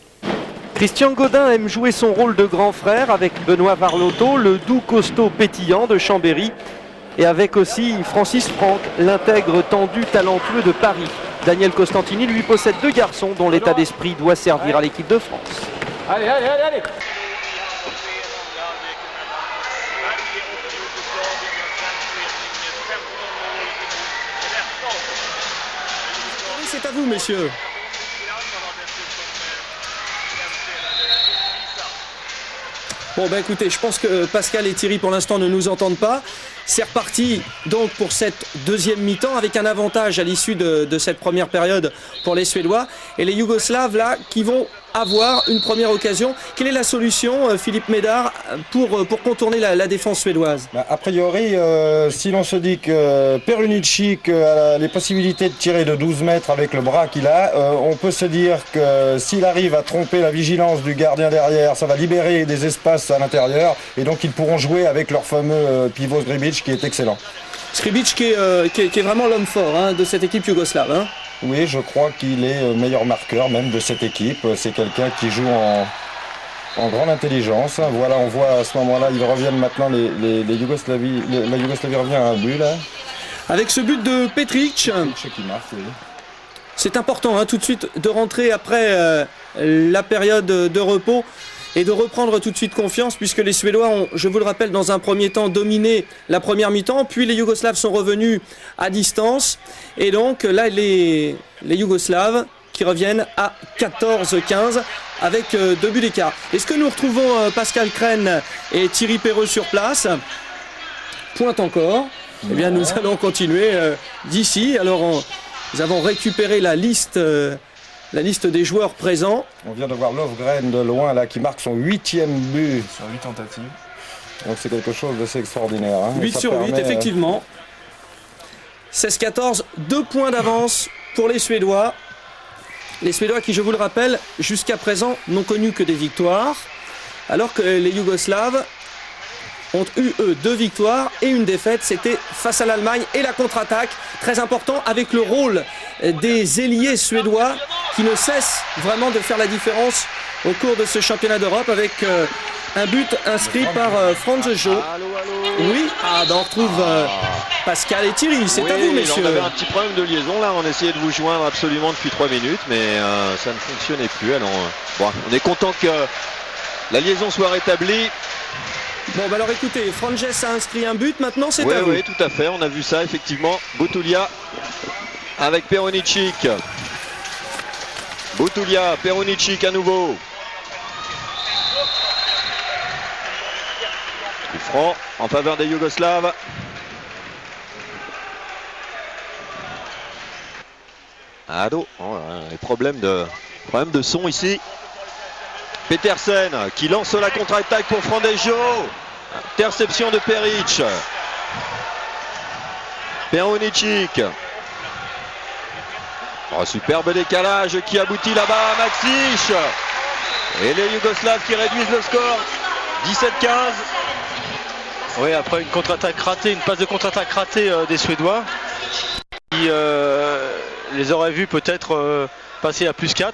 Christian Godin aime jouer son rôle de grand frère avec Benoît Varlotto, le doux costaud pétillant de Chambéry, et avec aussi Francis Franck, l'intègre tendu talentueux de Paris. Daniel Costantini lui possède 2 garçons dont l'état d'esprit doit servir à l'équipe de France. Allez. C'est à vous, messieurs. Écoutez, je pense que Pascal et Thierry pour l'instant ne nous entendent pas. C'est reparti donc pour cette deuxième mi-temps avec un avantage à l'issue de cette première période pour les Suédois. Et les Yougoslaves là qui vont avoir une première occasion. Quelle est la solution, Philippe Médard, pour contourner la défense suédoise ? A priori, si l'on se dit que Perunicic a les possibilités de tirer de 12 mètres avec le bras qu'il a, on peut se dire que s'il arrive à tromper la vigilance du gardien derrière, ça va libérer des espaces à l'intérieur et donc ils pourront jouer avec leur fameux pivot Skribic qui est excellent. Skribic qui est vraiment l'homme fort de cette équipe yougoslave. Oui, je crois qu'il est meilleur marqueur même de cette équipe. C'est quelqu'un qui joue en grande intelligence. Voilà, on voit à ce moment-là, ils reviennent maintenant, la Yougoslavie revient à un but là. Avec ce but de Petric qui marque, oui. C'est important tout de suite de rentrer après la période de repos et de reprendre tout de suite confiance puisque les Suédois ont, je vous le rappelle, dans un premier temps dominé la première mi-temps, puis les Yougoslaves sont revenus à distance et donc là les Yougoslaves qui reviennent à 14-15 avec 2 buts d'écart. Est-ce que nous retrouvons Pascal Crène et Thierry Perreux sur place ? Pointe encore. Eh bien nous allons continuer d'ici. Alors nous avons récupéré la liste des joueurs présents. On vient de voir Lovgren de loin là qui marque son 8e but. Sur 8 tentatives. Donc c'est quelque chose d'assez extraordinaire. 8 sur 8 effectivement. 16-14, 2 points d'avance pour les Suédois. Les Suédois qui, je vous le rappelle, jusqu'à présent n'ont connu que des victoires. Alors que les Yougoslaves ont eu, 2 victoires et une défaite. C'était face à l'Allemagne et la contre-attaque. Très important avec le rôle des ailiers suédois qui ne cessent vraiment de faire la différence au cours de ce championnat d'Europe avec un but inscrit par Franz Jo. Oui, on retrouve Pascal et Thierry. C'est à vous, messieurs. On avait un petit problème de liaison là. On essayait de vous joindre absolument depuis 3 minutes, mais ça ne fonctionnait plus. Alors, on est content que la liaison soit rétablie. Alors écoutez, Franges a inscrit un but, maintenant c'est à vous. Oui, tout à fait, on a vu ça effectivement. Butulia avec Perunicic. Butulia, Perunicic à nouveau. Coup franc en faveur des Yougoslaves. Ado, les problèmes de son ici. Petersen qui lance la contre-attaque pour Frandejo. Interception de Peric. Perunicic. Superbe décalage qui aboutit là-bas à Maxic. Et les Yougoslaves qui réduisent le score. 17-15. Oui, après une contre-attaque ratée, une passe de contre-attaque ratée des Suédois. Qui les aurait vus peut-être passer à +4.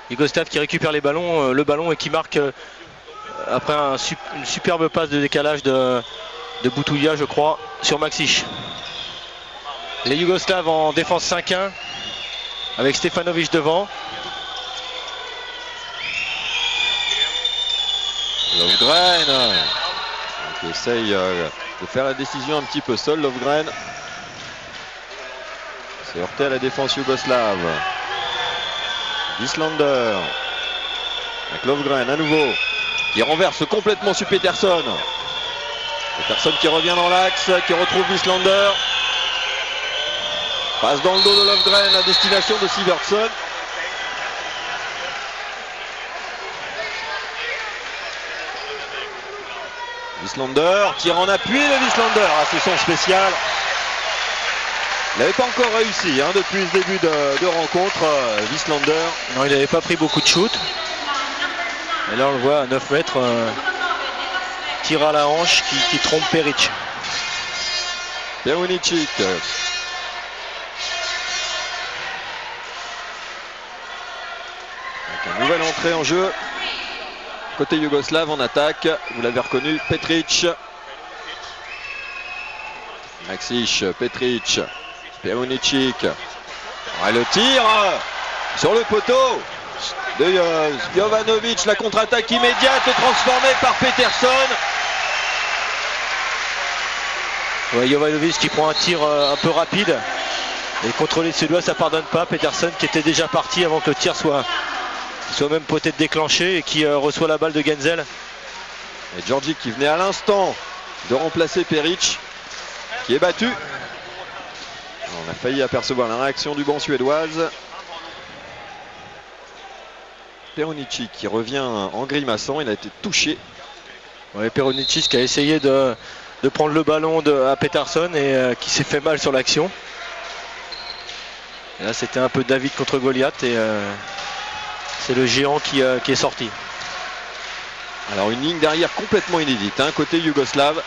Yougoslav qui récupère le ballon et qui marque après une superbe passe de décalage de Boutoulia, je crois, sur Maksic. Les Yougoslavs en défense 5-1 avec Stefanovic devant. Lovgren qui essaye de faire la décision un petit peu seul. Lovgren s'est heurté à la défense yougoslave. Wislander avec Lovgren à nouveau qui renverse complètement sur Peterson. Peterson qui revient dans l'axe, qui retrouve Wislander. Passe dans le dos de Lovgren à destination de Sivertson. Wislander tire en appui de Wislander. Ah, c'est son spécial. Il n'avait pas encore réussi depuis le début de rencontre, Wislander. Non, il n'avait pas pris beaucoup de shoots. Et là on le voit à 9 mètres, tir à la hanche qui trompe Peric. Perunicic. Avec une nouvelle entrée en jeu. Côté yougoslave en attaque, vous l'avez reconnu, Petric. Maksic, Petric, Perunicic. Le tir sur le poteau de Jovanovic, la contre-attaque immédiate transformée par Peterson. Ouais, Jovanovic qui prend un tir un peu rapide. Et contre les Suédois, ça pardonne pas. Peterson qui était déjà parti avant que le tir soit même peut-être déclenché et qui reçoit la balle de Genzel. Et Georgic qui venait à l'instant de remplacer Peric, qui est battu. On a failli apercevoir la réaction du banc suédoise. Perunicic qui revient en grimaçant, il a été touché. Ouais, Perunicic qui a essayé de prendre le ballon à Peterson et qui s'est fait mal sur l'action. Et là c'était un peu David contre Goliath et c'est le géant qui est sorti. Alors une ligne derrière complètement inédite, côté yougoslave,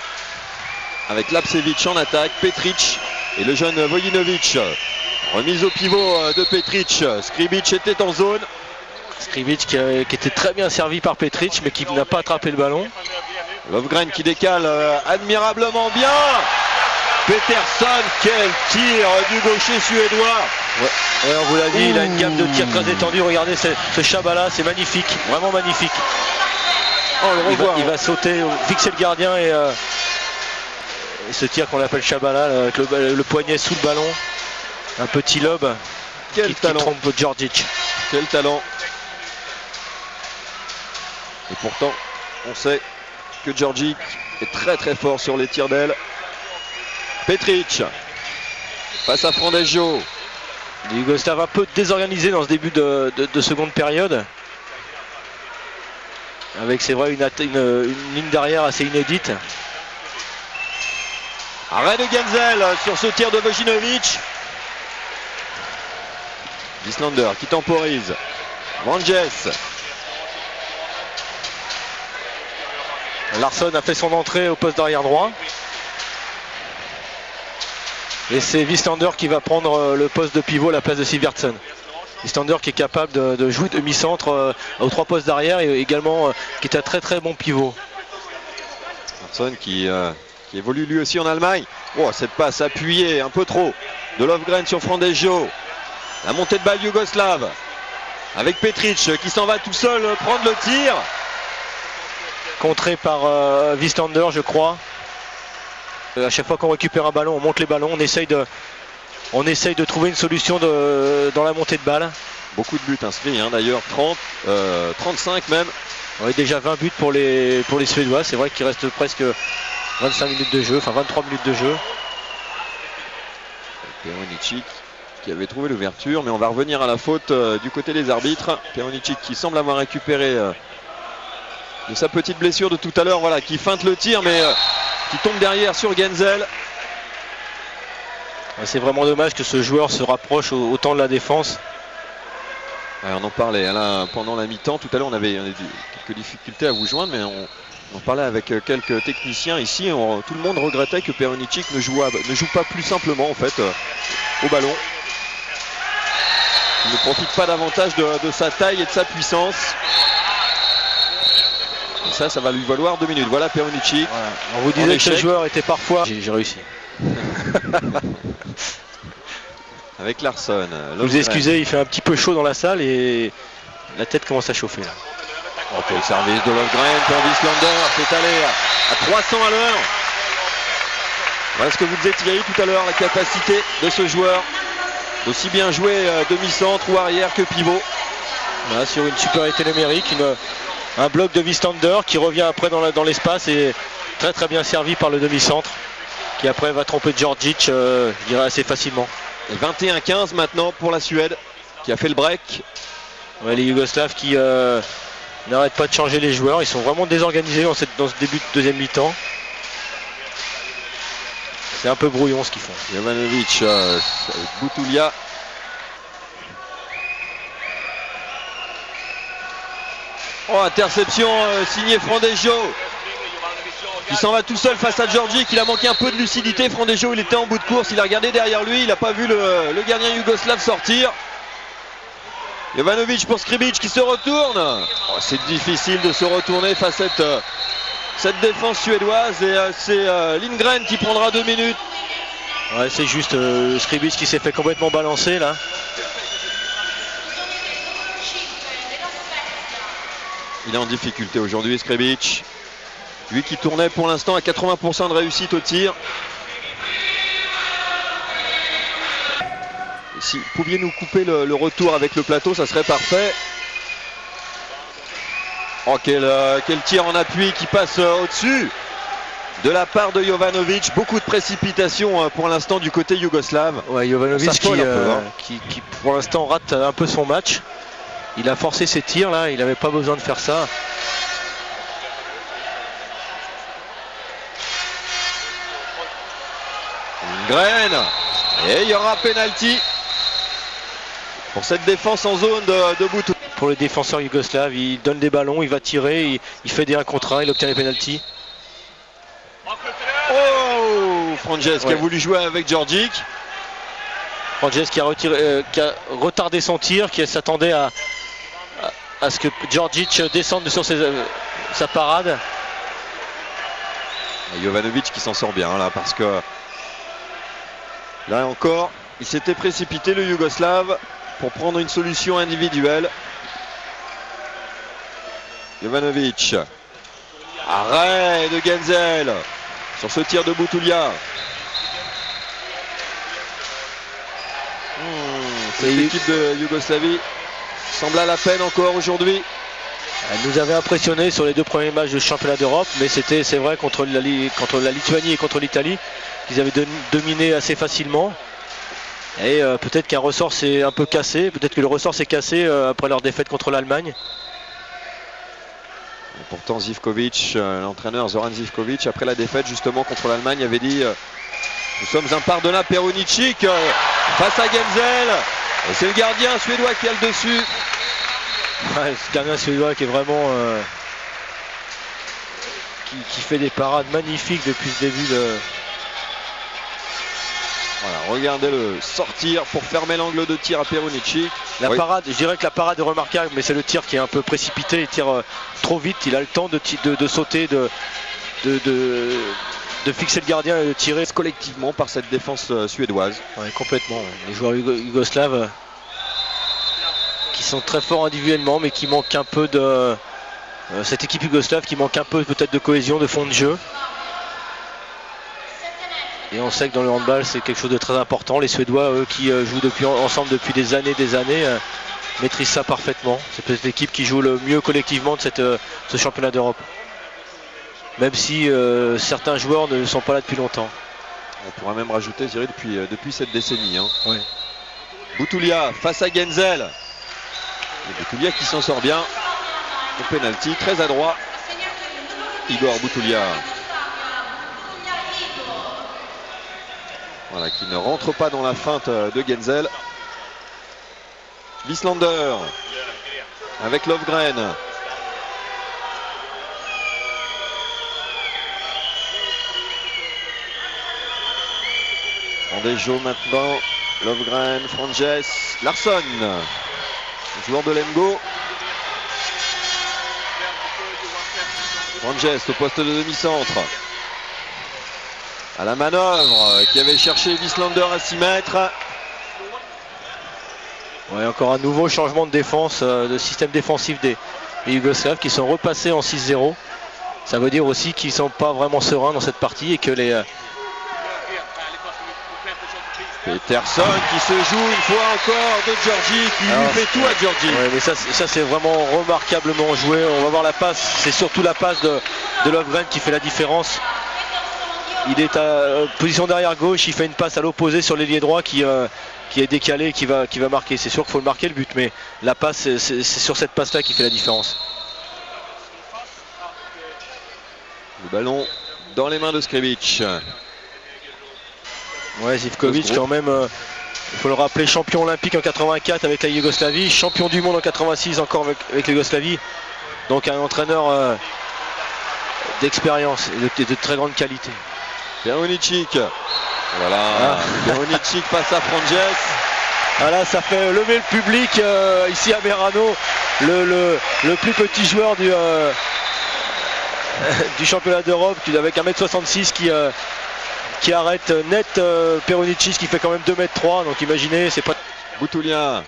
avec Lapcevic en attaque, Petric et le jeune Vojinovic. Remise au pivot de Petric, Skribic était en zone. Skribic qui était très bien servi par Petric mais qui n'a pas attrapé le ballon. Lovgren qui décale admirablement bien. Peterson, quel tir du gaucher suédois. Ouais, on vous l'a dit, il a une gamme de tirs très étendue. Regardez ce Chabala, c'est magnifique, vraiment magnifique. On le revoit. Il va sauter, fixer le gardien et ce tir qu'on appelle Chabala avec le poignet sous le ballon. Un petit lob qui trompe Georgic. Quel talent. Et pourtant, on sait que Georgic est très très fort sur les tirs d'aile. Petric face à Frandejo. Les Yougoslaves un peu désorganisés dans ce début de seconde période. Avec, c'est vrai, une ligne d'arrière assez inédite. Arrêt de Genzel sur ce tir de Vojinovic. Wislander qui temporise. Vanges. Larsson a fait son entrée au poste d'arrière droit. Et c'est Wislander qui va prendre le poste de pivot à la place de Sivertson. Wislander qui est capable de jouer demi-centre aux 3 postes d'arrière et également qui est un très très bon pivot. Larsson qui évolue lui aussi en Allemagne. Oh, cette passe appuyée un peu trop de Lovgren sur Frandejo. La montée de balle yougoslave avec Petric qui s'en va tout seul prendre le tir. Contré par Wislander, je crois. À chaque fois qu'on récupère un ballon, on monte les ballons, on essaye de trouver une solution dans la montée de balle. Beaucoup de buts inscrits d'ailleurs, 35 même. Ouais, déjà 20 buts pour les Suédois, c'est vrai qu'il reste presque 25 minutes de jeu, enfin 23 minutes de jeu. Perunicic qui avait trouvé l'ouverture, mais on va revenir à la faute du côté des arbitres. Perunicic qui semble avoir récupéré de sa petite blessure de tout à l'heure, voilà, qui feinte le tir, mais qui tombe derrière sur Genzel. C'est vraiment dommage que ce joueur se rapproche autant de la défense. On en parlait là, pendant la mi-temps. Tout à l'heure, on avait quelques difficultés à vous joindre, mais on en parlait avec quelques techniciens ici. Tout le monde regrettait que Perunicic ne joue pas plus simplement en fait au ballon. Il ne profite pas davantage de sa taille et de sa puissance. Et ça va lui valoir 2 minutes. Voilà Perunicci. Voilà. On vous disait que ce joueur était parfois... J'ai réussi. Avec Larsson. Vous excusez, il fait un petit peu chaud dans la salle et la tête commence à chauffer là. Ok, le service de Lofgren pour Wieslander. C'est allé à 300 à l'heure. Voilà ce que vous disiez Thierry tout à l'heure, la capacité de ce joueur aussi bien jouer demi-centre ou arrière que pivot. Voilà, sur une supériorité numérique, un bloc de Wieslander qui revient après dans l'espace et très très bien servi par le demi-centre qui après va tromper Djordjic, je dirais assez facilement. Et 21-15 maintenant pour la Suède qui a fait le break. Ouais, les Yougoslaves qui n'arrêtent pas de changer les joueurs, ils sont vraiment désorganisés dans ce début de deuxième mi-temps. C'est un peu brouillon ce qu'ils font. Jovanovic avec Butulia. Oh, interception signée Frandejo qui s'en va tout seul face à Djordjic. Il a manqué un peu de lucidité. Frandejo, il était en bout de course, il a regardé derrière lui, il n'a pas vu le gardien yougoslave sortir. Jovanovic pour Skribic qui se retourne. Oh, c'est difficile de se retourner face à cette défense suédoise et c'est Lindgren qui prendra 2 minutes. Ouais, c'est juste Skribic qui s'est fait complètement balancer là. Il est en difficulté aujourd'hui Skribic. Lui qui tournait pour l'instant à 80% de réussite au tir. Si vous pouviez nous couper le retour avec le plateau, ça serait parfait. Oh, quel tir en appui qui passe au-dessus de la part de Jovanovic. Beaucoup de précipitation pour l'instant du côté yougoslave. Ouais, Jovanovic qui pour l'instant rate un peu son match. Il a forcé ses tirs là, il n'avait pas besoin de faire ça. Lindgren. Et il y aura penalty pour cette défense en zone de Butulia. Pour le défenseur yougoslave, il donne des ballons, il va tirer, il fait des 1 contre 1, il obtient les pénaltys. Oh, Frances qui a voulu jouer avec Djordjic. Frances qui a retardé son tir, qui s'attendait à ce que Djordjic descende sur sa parade. Et Jovanovic qui s'en sort bien là parce que là encore, il s'était précipité le Yougoslave pour prendre une solution individuelle. Jovanovic. Arrêt de Genzel sur ce tir de Butulia. Cette équipe de Yougoslavie semble à la peine encore aujourd'hui. Elle nous avait impressionné sur les 2 premiers matchs de championnat d'Europe, mais c'est vrai contre la Lituanie et contre l'Italie qu'ils avaient dominé assez facilement. Et peut-être qu'un ressort s'est un peu cassé, peut-être que le ressort s'est cassé après leur défaite contre l'Allemagne. Et pourtant Zivkovic, l'entraîneur Zoran Zivkovic, après la défaite justement contre l'Allemagne, avait dit nous sommes un pardonnat Perunicci face à Genzel. Et c'est le gardien suédois qui a le dessus. Ouais, ce gardien suédois qui est vraiment qui fait des parades magnifiques depuis le début de... Voilà, regardez-le sortir pour fermer l'angle de tir à Perunicci. La parade, je dirais que la parade est remarquable, mais c'est le tir qui est un peu précipité. Il tire trop vite, il a le temps de sauter, de fixer le gardien et de tirer. Collectivement par cette défense suédoise. Ouais, complètement. Les joueurs yougoslaves qui sont très forts individuellement, mais qui manquent un peu de... cette équipe yougoslave qui manque un peu peut-être de cohésion, de fond de jeu. Et on sait que dans le handball c'est quelque chose de très important. Les Suédois, eux, qui jouent ensemble depuis des années, maîtrisent ça parfaitement. C'est peut-être l'équipe qui joue le mieux collectivement de ce championnat d'Europe. Même si certains joueurs ne sont pas là depuis longtemps. On pourra même rajouter, je dirais, depuis cette décennie. Hein. Ouais. Butulia face à Genzel. Et Butulia qui s'en sort bien. Au penalty, très adroit. Igor Butulia. Voilà, qui ne rentre pas dans la feinte de Genzel. Wieslander avec Lofgren. Frandejo maintenant Lovgren, Franges, Larsson, joueur de Lemgo. Franges au poste de demi-centre. À la manœuvre, qui avait cherché Wieslander à 6 mètres. Ouais, encore un nouveau changement de défense, de système défensif des Yougoslaves qui sont repassés en 6-0. Ça veut dire aussi qu'ils ne sont pas vraiment sereins dans cette partie et que les... Peterson qui se joue une fois encore de Georgie, qui lui fait tout à Georgie. Ouais, mais ça c'est vraiment remarquablement joué. On va voir la passe, c'est surtout la passe de Lovgren qui fait la différence. Il est à position derrière gauche, il fait une passe à l'opposé sur l'ailier droit qui est décalé et qui va marquer. C'est sûr qu'il faut le marquer le but, mais la passe, c'est sur cette passe-là qui fait la différence. Le ballon dans les mains de Skrivic. Ouais, Zivkovic quand même, il faut le rappeler, champion olympique en 84 avec la Yougoslavie, champion du monde en 86 encore avec la Yougoslavie. Donc un entraîneur d'expérience et de très grande qualité. Perunicic. Voilà, Perunicic face à Franges. Voilà, ça fait lever le public ici à Merano, le plus petit joueur du championnat d'Europe, avec 1m66 qui arrête net Perunicic qui fait quand même 2m3, donc imaginez, c'est pas... Boutoulia.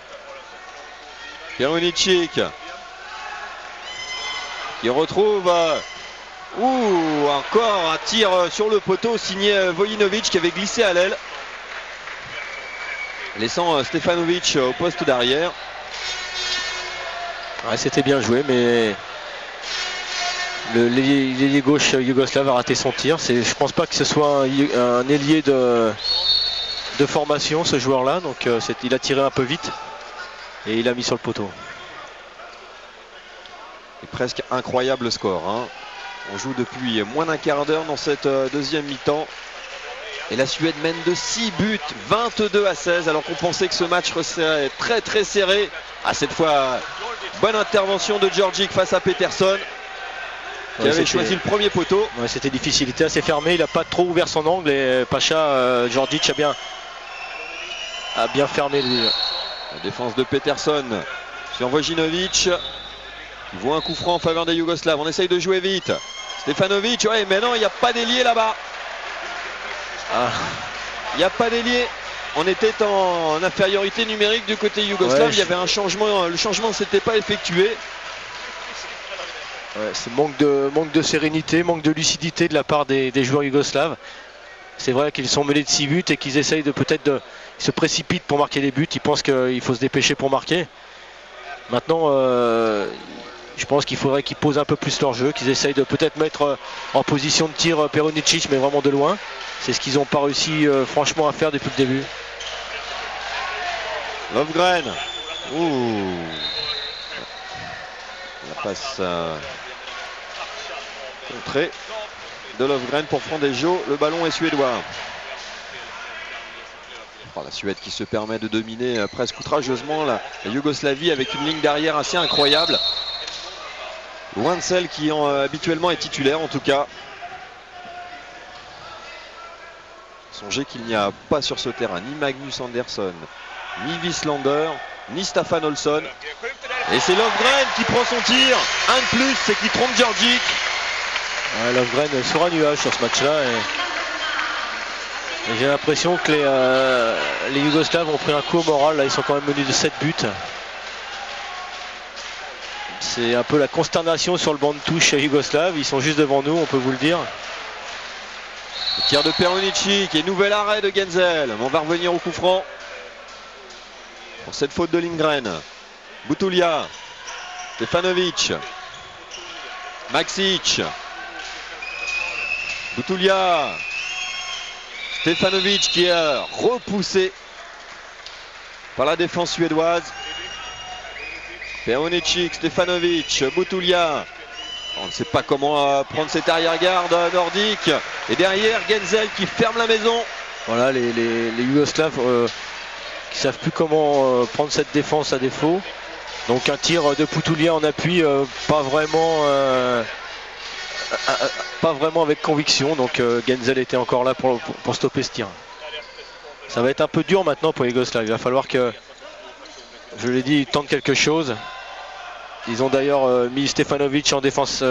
Perunicic qui retrouve encore un tir sur le poteau signé Vojinovic qui avait glissé à l'aile, laissant Stefanovic au poste d'arrière. Ouais, c'était bien joué, mais l'ailier gauche yougoslave a raté son tir. Je pense pas que ce soit un ailier de formation, ce joueur-là. Donc il a tiré un peu vite et il a mis sur le poteau. Et presque incroyable score, hein. On joue depuis moins d'un quart d'heure dans cette deuxième mi-temps. Et la Suède mène de 6 buts, 22-16, alors qu'on pensait que ce match serait très très serré. Cette fois, bonne intervention de Georgic face à Peterson, qui avait choisi le premier poteau. Ouais, c'était difficile, il était assez fermé, il n'a pas trop ouvert son angle et Pacha, Georgic a bien fermé lui. La défense de Peterson sur Vojinovic. Il voit un coup franc en faveur des Yougoslaves. On essaye de jouer vite. Stefanovic, ouais, mais non, il n'y a pas d'ailier là-bas. Il n'y a pas d'ailier. On était en infériorité numérique du côté yougoslave. Il y avait un changement. Le changement ne s'était pas effectué. Ouais, c'est manque de sérénité, manque de lucidité de la part des joueurs yougoslaves. C'est vrai qu'ils sont mêlés de 6 buts et qu'ils essayent ils se précipitent pour marquer des buts. Ils pensent qu'il faut se dépêcher pour marquer. Maintenant, je pense qu'il faudrait qu'ils posent un peu plus leur jeu, qu'ils essayent de peut-être mettre en position de tir Perunicic, mais vraiment de loin. C'est ce qu'ils n'ont pas réussi franchement à faire depuis le début. Lovgren. La passe contrée de Lovgren pour Frandejo. Le ballon est suédois. La Suède qui se permet de dominer presque outrageusement la Yougoslavie avec une ligne d'arrière assez incroyable. Loin de celle qui habituellement est titulaire en tout cas. Songez qu'il n'y a pas sur ce terrain ni Magnus Andersson, ni Wieslander, ni Staffan Olsson. Et c'est Lovgren qui prend son tir. Un de plus, c'est qu'il trompe Georgic. Ouais, Lovgren sur un nuage sur ce match-là. Et j'ai l'impression que les Yougoslaves ont pris un coup au moral. Là, ils sont quand même menés de 7 buts. C'est un peu la consternation sur le banc de touche yougoslave. Ils sont juste devant nous, on peut vous le dire. Le tir de Perunicic et nouvel arrêt de Genzel. On va revenir au coup franc pour cette faute de Lindgren. Boutoulia, Stefanovic, Maksic, Boutoulia, Stefanovic qui est repoussé par la défense suédoise. Perunicic, Stefanovic, Boutoulia. On ne sait pas comment prendre cette arrière-garde nordique. Et derrière, Genzel qui ferme la maison. Voilà, les Yougoslaves qui ne savent plus comment prendre cette défense à défaut. Donc un tir de Boutoulia en appui, pas vraiment avec conviction. Donc Genzel était encore là pour stopper ce tir. Ça va être un peu dur maintenant pour les Yougoslaves. Il va falloir que, je l'ai dit, ils tentent quelque chose. Ils ont d'ailleurs mis Stefanovic en défense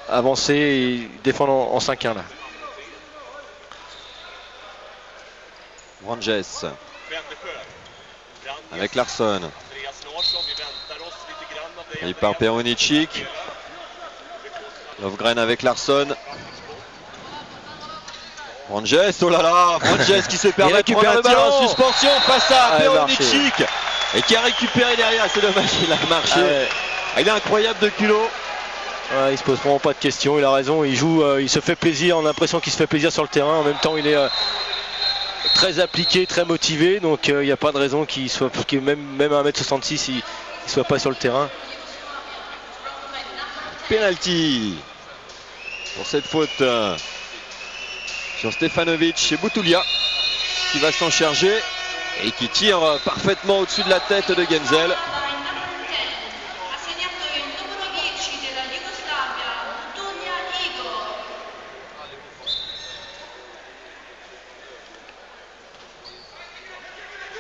avancée et ils défendent en 5-1 là. Vranjes avec Larsson. Il part Perunicic. Lovgren avec Larsson. Vranjes, oh là là, Vranjes qui se permet de prendre le ballon en suspension face à Perunicic et qui a récupéré derrière. C'est dommage, il a marché. Il est incroyable de culot. Ouais, il se pose vraiment pas de questions, il a raison, il joue, il se fait plaisir, on a l'impression qu'il se fait plaisir sur le terrain. En même temps, il est très appliqué, très motivé, donc il n'y a pas de raison qu'il soit, même à 1m66, il ne soit pas sur le terrain. Penalty pour cette faute sur Stefanovic chez Boutoulia qui va s'en charger et qui tire parfaitement au-dessus de la tête de Genzel.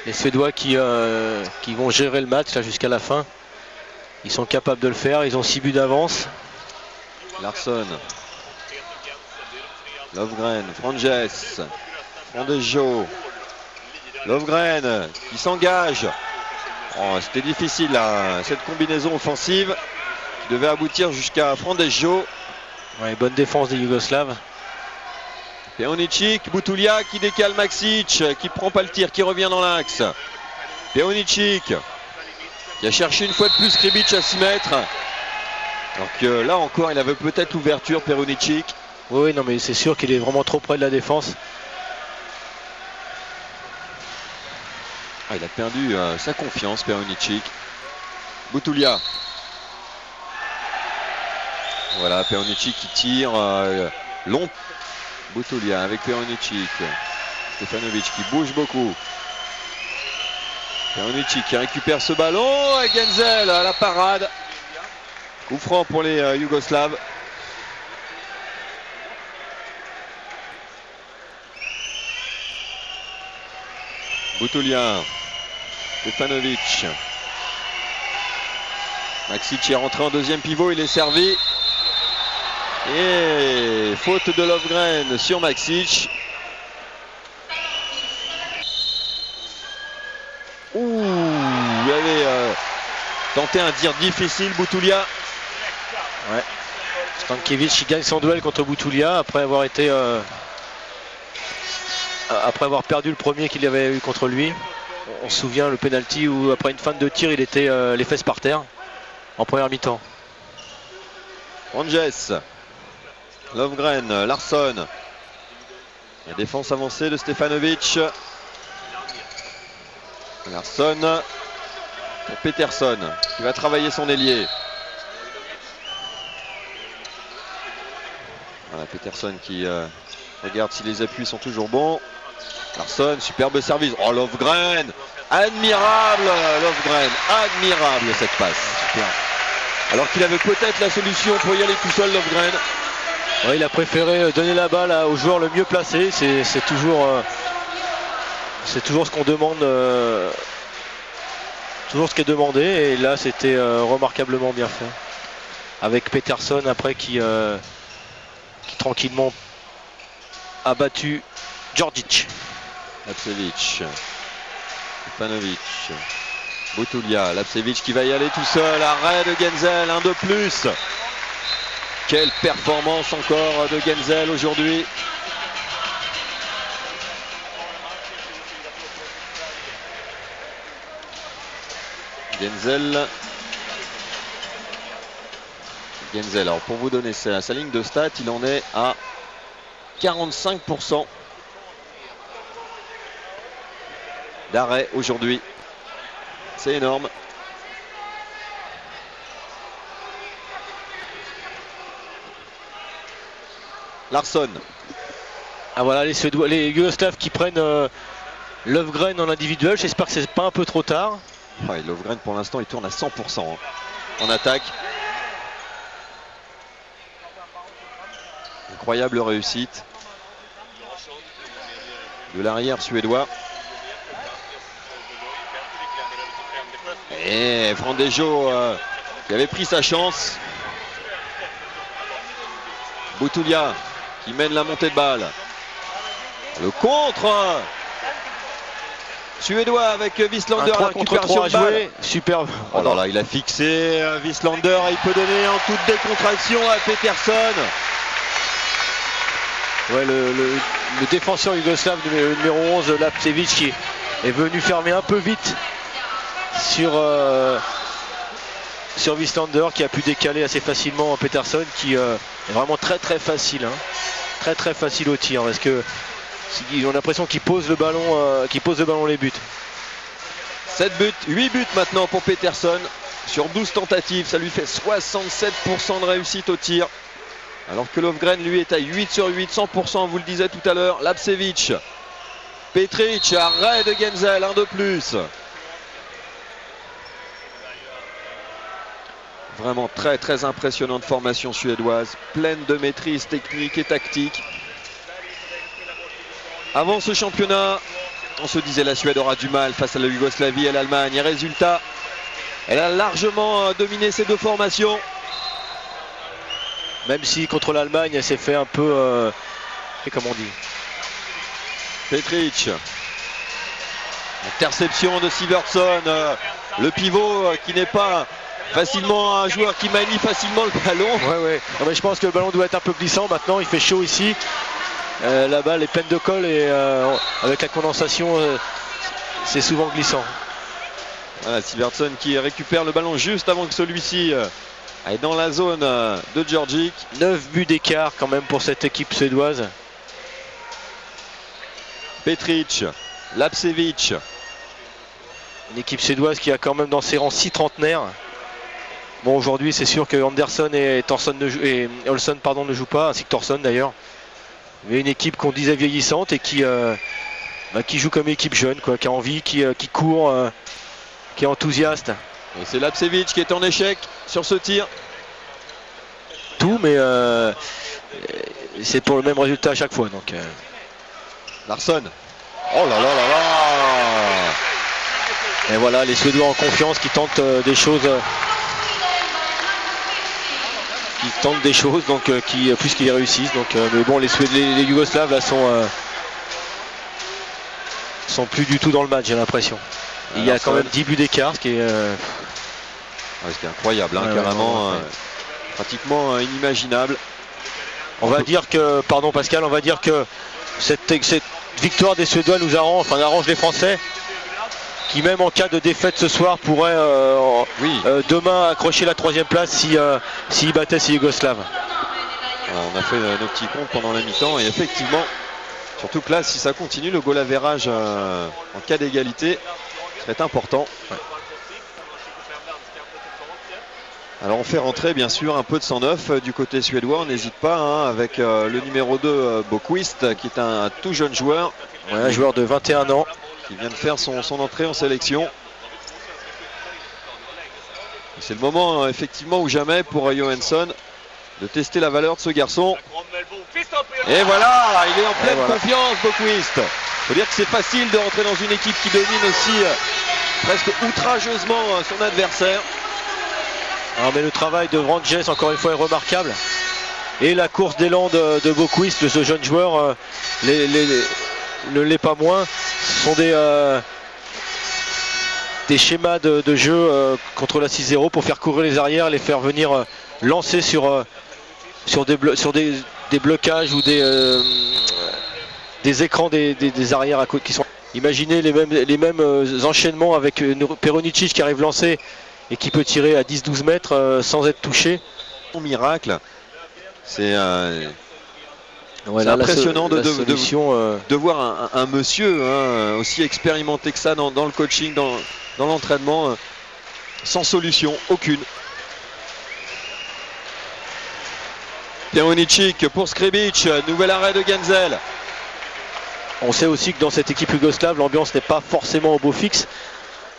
Les Suédois qui vont gérer le match jusqu'à la fin. Ils sont capables de le faire, ils ont 6 buts d'avance. Larsson, Lovgren, Vranjes, Frondejo, Lovgren qui s'engage. Oh, c'était difficile là, cette combinaison offensive qui devait aboutir jusqu'à Frondejo. Ouais, bonne défense des Yougoslaves. Perunicic, Boutoulia qui décale Maksic, qui prend pas le tir, qui revient dans l'axe. Perunicic qui a cherché une fois de plus Kribic à 6 mètres. Donc là encore, il avait peut-être l'ouverture, Perunicic. Oui, non, mais c'est sûr qu'il est vraiment trop près de la défense. Ah, il a perdu sa confiance, Perunicic. Boutoulia. Voilà, Perunicic qui tire long. Boutoulia avec Perunicic. Stefanovic qui bouge beaucoup. Perunicic qui récupère ce ballon. Et Genzel à la parade. Coup franc pour les Yougoslaves. Boutoulia. Stefanovic. Maksic est rentré en deuxième pivot. Il est servi. Et faute de Lovgren sur Maksic. Ouh, il avait tenté un tir difficile, Boutoulia. Ouais. Stankiewicz qui gagne son duel contre Boutoulia après avoir été après avoir perdu le premier qu'il avait eu contre lui. On se souvient le penalty où après une fin de tir il était les fesses par terre en première mi-temps. Vranjes. Lovgren, Larsson. La défense avancée de Stefanovic. Larsson pour Peterson qui va travailler son ailier. Voilà, Peterson qui regarde si les appuis sont toujours bons. Larsson, superbe service. Oh, Lovgren, admirable Lovgren, admirable cette passe. Super. Alors qu'il avait peut-être la solution pour y aller tout seul, Lovgren. Ouais, il a préféré donner la balle au joueur le mieux placé. C'est toujours ce qu'on demande, toujours ce qui est demandé. Et là, c'était remarquablement bien fait. Avec Peterson après qui tranquillement a battu Djordjic. Lapcevic, Stefanovic, Boutoulia, Lapcevic qui va y aller tout seul. Arrêt de Genzel, un de plus. Quelle performance encore de Genzel aujourd'hui. Genzel, alors pour vous donner sa ligne de stats, il en est à 45% d'arrêt aujourd'hui. C'est énorme. Larsson. Ah voilà les Yougoslaves qui prennent Lovgren en individuel. J'espère que c'est pas un peu trop tard. Ouais, Lovgren pour l'instant il tourne à 100% en attaque. Incroyable réussite de l'arrière suédois. Et Frandejo qui avait pris sa chance. Boutoulia qui mène la montée de balle. Le contre suédois avec Wieslander à la récupération de balle. Superbe. Oh là là, il a fixé Wieslander. Il peut donner en toute décontraction à Peterson. Ouais, le défenseur yougoslave numéro 11, Lapcevic, qui est venu fermer un peu vite sur Wieslander, qui a pu décaler assez facilement Peterson, qui est vraiment très très facile, très très facile au tir, parce que on a l'impression qu'il pose le ballon les buts. 7 buts, 8 buts maintenant pour Peterson sur 12 tentatives, ça lui fait 67% de réussite au tir. Alors que Lovgren lui est à 8 sur 8, 100%, on vous le disait tout à l'heure. Lapcevic, Petric, arrêt de Genzel, un de plus. Vraiment très très impressionnante formation suédoise, pleine de maîtrise technique et tactique. Avant ce championnat, on se disait la Suède aura du mal face à la Yougoslavie et l'Allemagne. Et résultat, elle a largement dominé ces deux formations. Même si contre l'Allemagne, elle s'est fait un peu... comme on dit. Petric. Interception de Sivertson. Le pivot qui n'est pas facilement un joueur qui manie facilement le ballon. Ouais. Non, mais je pense que le ballon doit être un peu glissant maintenant. Il fait chaud ici. La balle est pleine de colle et avec la condensation, c'est souvent glissant. Voilà, Sivertson qui récupère le ballon juste avant que celui-ci est dans la zone de Djordjic. 9 buts d'écart quand même pour cette équipe suédoise. Petric, Lapcevic. Une équipe suédoise qui a quand même dans ses rangs 6 trentenaires. Bon, aujourd'hui c'est sûr que Anderson et Olsson ne jouent pas, ainsi que Thorson d'ailleurs. Mais une équipe qu'on disait vieillissante et qui joue comme équipe jeune, quoi, qui a envie, qui court, qui est enthousiaste. Et c'est Lapcevic qui est en échec sur ce tir. Tout, mais c'est pour le même résultat à chaque fois. Donc, Larsson. Oh là là là là. Et voilà, les Suédois en confiance qui tentent des choses. Donc plus qu'ils réussissent. Donc, mais bon, les Yougoslaves là sont plus du tout dans le match, j'ai l'impression. Il y a quand même 10 buts d'écart, ce qui est incroyable, carrément, pratiquement inimaginable. On va dire que cette victoire des Suédois nous arrange les Français, qui même en cas de défaite ce soir pourraient demain accrocher la 3e place s'ils battaient ces Yougoslaves. On a fait nos petits comptes pendant la mi-temps et effectivement, surtout que là, si ça continue, le goal average en cas d'égalité serait important. Ouais. Alors on fait rentrer bien sûr un peu de 109 du côté suédois, on n'hésite pas avec le numéro 2 Boquist, qui est un tout jeune joueur. Ouais, un joueur de 21 ans. Qui vient de faire son entrée en sélection. C'est le moment effectivement ou jamais pour Johansson de tester la valeur de ce garçon. Et voilà, il est en pleine confiance, Boquist. Il faut dire que c'est facile de rentrer dans une équipe qui domine aussi presque outrageusement son adversaire. Alors, mais le travail de Vranjes encore une fois est remarquable. Et la course d'élan de Boquist, de ce jeune joueur, ne l'est pas moins. Ce sont des schémas de jeu contre la 6-0 pour faire courir les arrières, les faire venir lancer sur des blocages ou des écrans des arrières à côté qui sont. Imaginez les mêmes enchaînements avec Peronici qui arrive lancé et qui peut tirer à 10-12 mètres sans être touché. Un miracle. C'est impressionnant de voir un monsieur aussi expérimenté que ça dans le coaching, dans l'entraînement, sans solution aucune. Peronici pour Skribic, nouvel arrêt de Genzel. On sait aussi que dans cette équipe yougoslave, l'ambiance n'est pas forcément au beau fixe.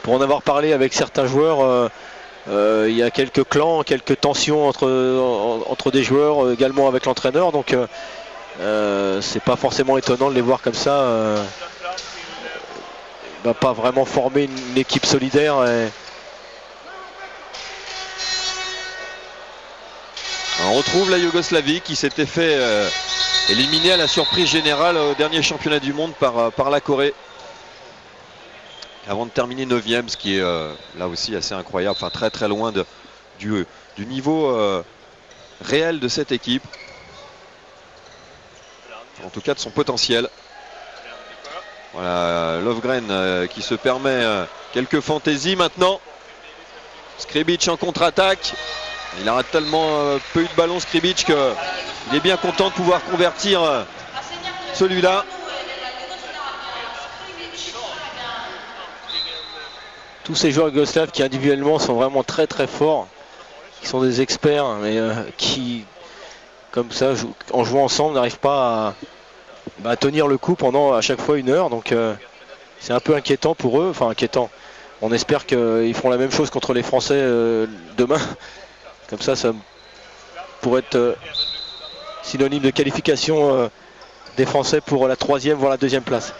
Pour en avoir parlé avec certains joueurs, il y a quelques clans, quelques tensions entre des joueurs, également avec l'entraîneur. Donc c'est pas forcément étonnant de les voir comme ça. Pas vraiment former une équipe solidaire On retrouve la Yougoslavie qui s'était fait éliminer à la surprise générale au dernier championnat du monde par la Corée. Avant de terminer 9e, ce qui est là aussi assez incroyable, enfin très très loin du niveau réel de cette équipe. En tout cas de son potentiel. Voilà, Lovgren qui se permet quelques fantaisies maintenant. Skribic en contre-attaque. Il a tellement peu eu de ballon, Skribic, qu'il est bien content de pouvoir convertir celui-là. Tous ces joueurs yougoslaves qui individuellement sont vraiment très très forts, qui sont des experts, mais qui, comme ça, en jouant ensemble, n'arrivent pas à tenir le coup pendant à chaque fois 1 heure. Donc c'est un peu inquiétant pour eux, enfin inquiétant. On espère qu'ils feront la même chose contre les Français demain. Comme ça pourrait être synonyme de qualification des Français pour la 3e voire la 2e place.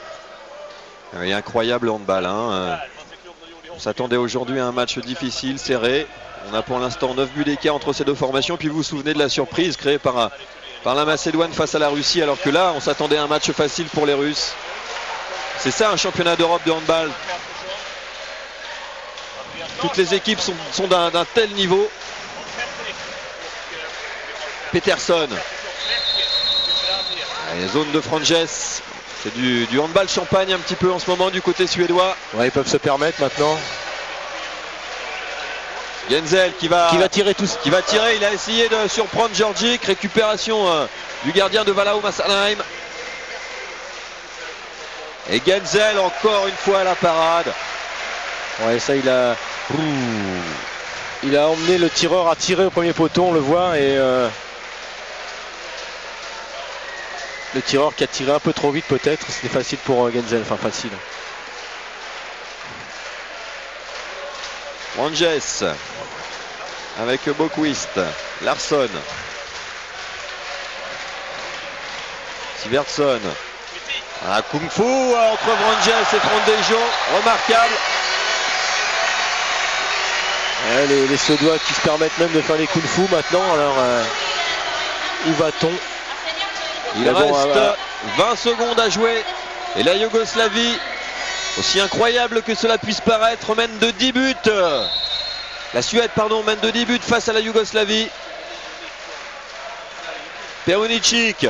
Et incroyable handball. On s'attendait aujourd'hui à un match difficile, serré. On a pour l'instant 9 buts d'écart entre ces deux formations. Puis vous vous souvenez de la surprise créée par la Macédoine face à la Russie, alors que là on s'attendait à un match facile pour les Russes. C'est ça un championnat d'Europe de handball. Toutes les équipes sont d'un tel niveau. Peterson. Les zones de Franges. C'est du handball champagne un petit peu en ce moment du côté suédois. Ouais, ils peuvent se permettre maintenant. Genzel qui va tirer tous. Qui va tirer. Il a essayé de surprendre Georgic. Récupération du gardien de Valau Massenheim. Et Genzel encore une fois à la parade. Ouais, ça il a emmené le tireur à tirer au premier poteau, on le voit, et le tireur qui a tiré un peu trop vite peut-être. C'était facile pour Genzel, enfin facile. Ranges avec Boquist, Larsson, Sivertson, un kung fu entre Ranges et Trondejo, remarquable. Ouais, les Suédois qui se permettent même de faire les kung fu maintenant, alors où va-t-on? Il reste 20 secondes à jouer et la Yougoslavie, aussi incroyable que cela puisse paraître, mène de 10 buts. La Suède, mène de 10 buts face à la Yougoslavie. Perunicic.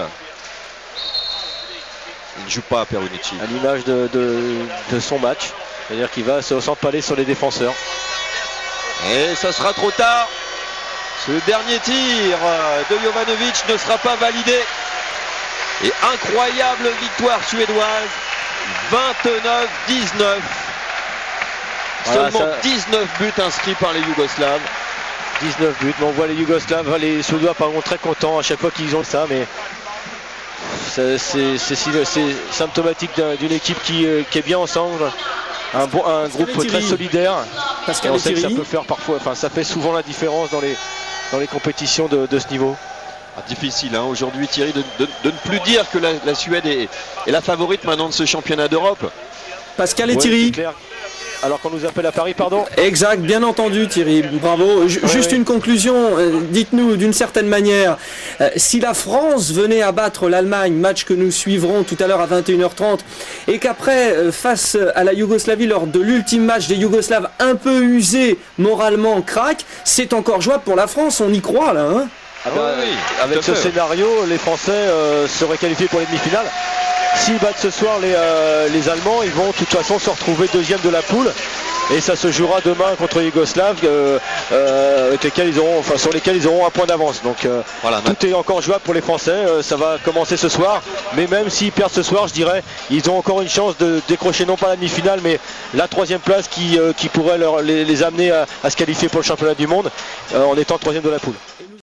Il ne joue pas, Perunicic. À l'image de son match, c'est-à-dire qu'il va se s'empaler sur les défenseurs. Et ça sera trop tard. Ce dernier tir de Jovanovic ne sera pas validé. Et incroyable victoire suédoise, 29-19. Voilà, Seulement 19 buts inscrits par les Yougoslaves. 19 buts, mais on voit les Yougoslaves, les Suédois par contre très contents à chaque fois qu'ils ont ça, mais c'est symptomatique d'une équipe qui est bien ensemble, un groupe très solidaire. Et on sait que ça peut faire parfois, enfin ça fait souvent la différence dans les compétitions de ce niveau. Difficile aujourd'hui, Thierry, de ne plus dire que la Suède est la favorite maintenant de ce championnat d'Europe. Pascal et Thierry. Alors qu'on nous appelle à Paris, pardon. Exact, bien entendu Thierry, bravo. Juste une conclusion, dites-nous d'une certaine manière, si la France venait à battre l'Allemagne, match que nous suivrons tout à l'heure à 21h30, et qu'après, face à la Yougoslavie, lors de l'ultime match des Yougoslaves un peu usés moralement, craquent, c'est encore jouable pour la France, on y croit là, hein? Oui, avec ce scénario, les Français seraient qualifiés pour les demi-finales. S'ils battent ce soir les Allemands, ils vont de toute façon se retrouver 2e de la poule. Et ça se jouera demain contre les Yougoslaves sur lesquels ils auront un point d'avance. Donc voilà, tout est encore jouable pour les Français. Ça va commencer ce soir. Mais même s'ils perdent ce soir, je dirais, ils ont encore une chance de décrocher non pas la demi-finale, mais la 3e place qui pourrait les amener à se qualifier pour le championnat du monde en étant 3e de la poule.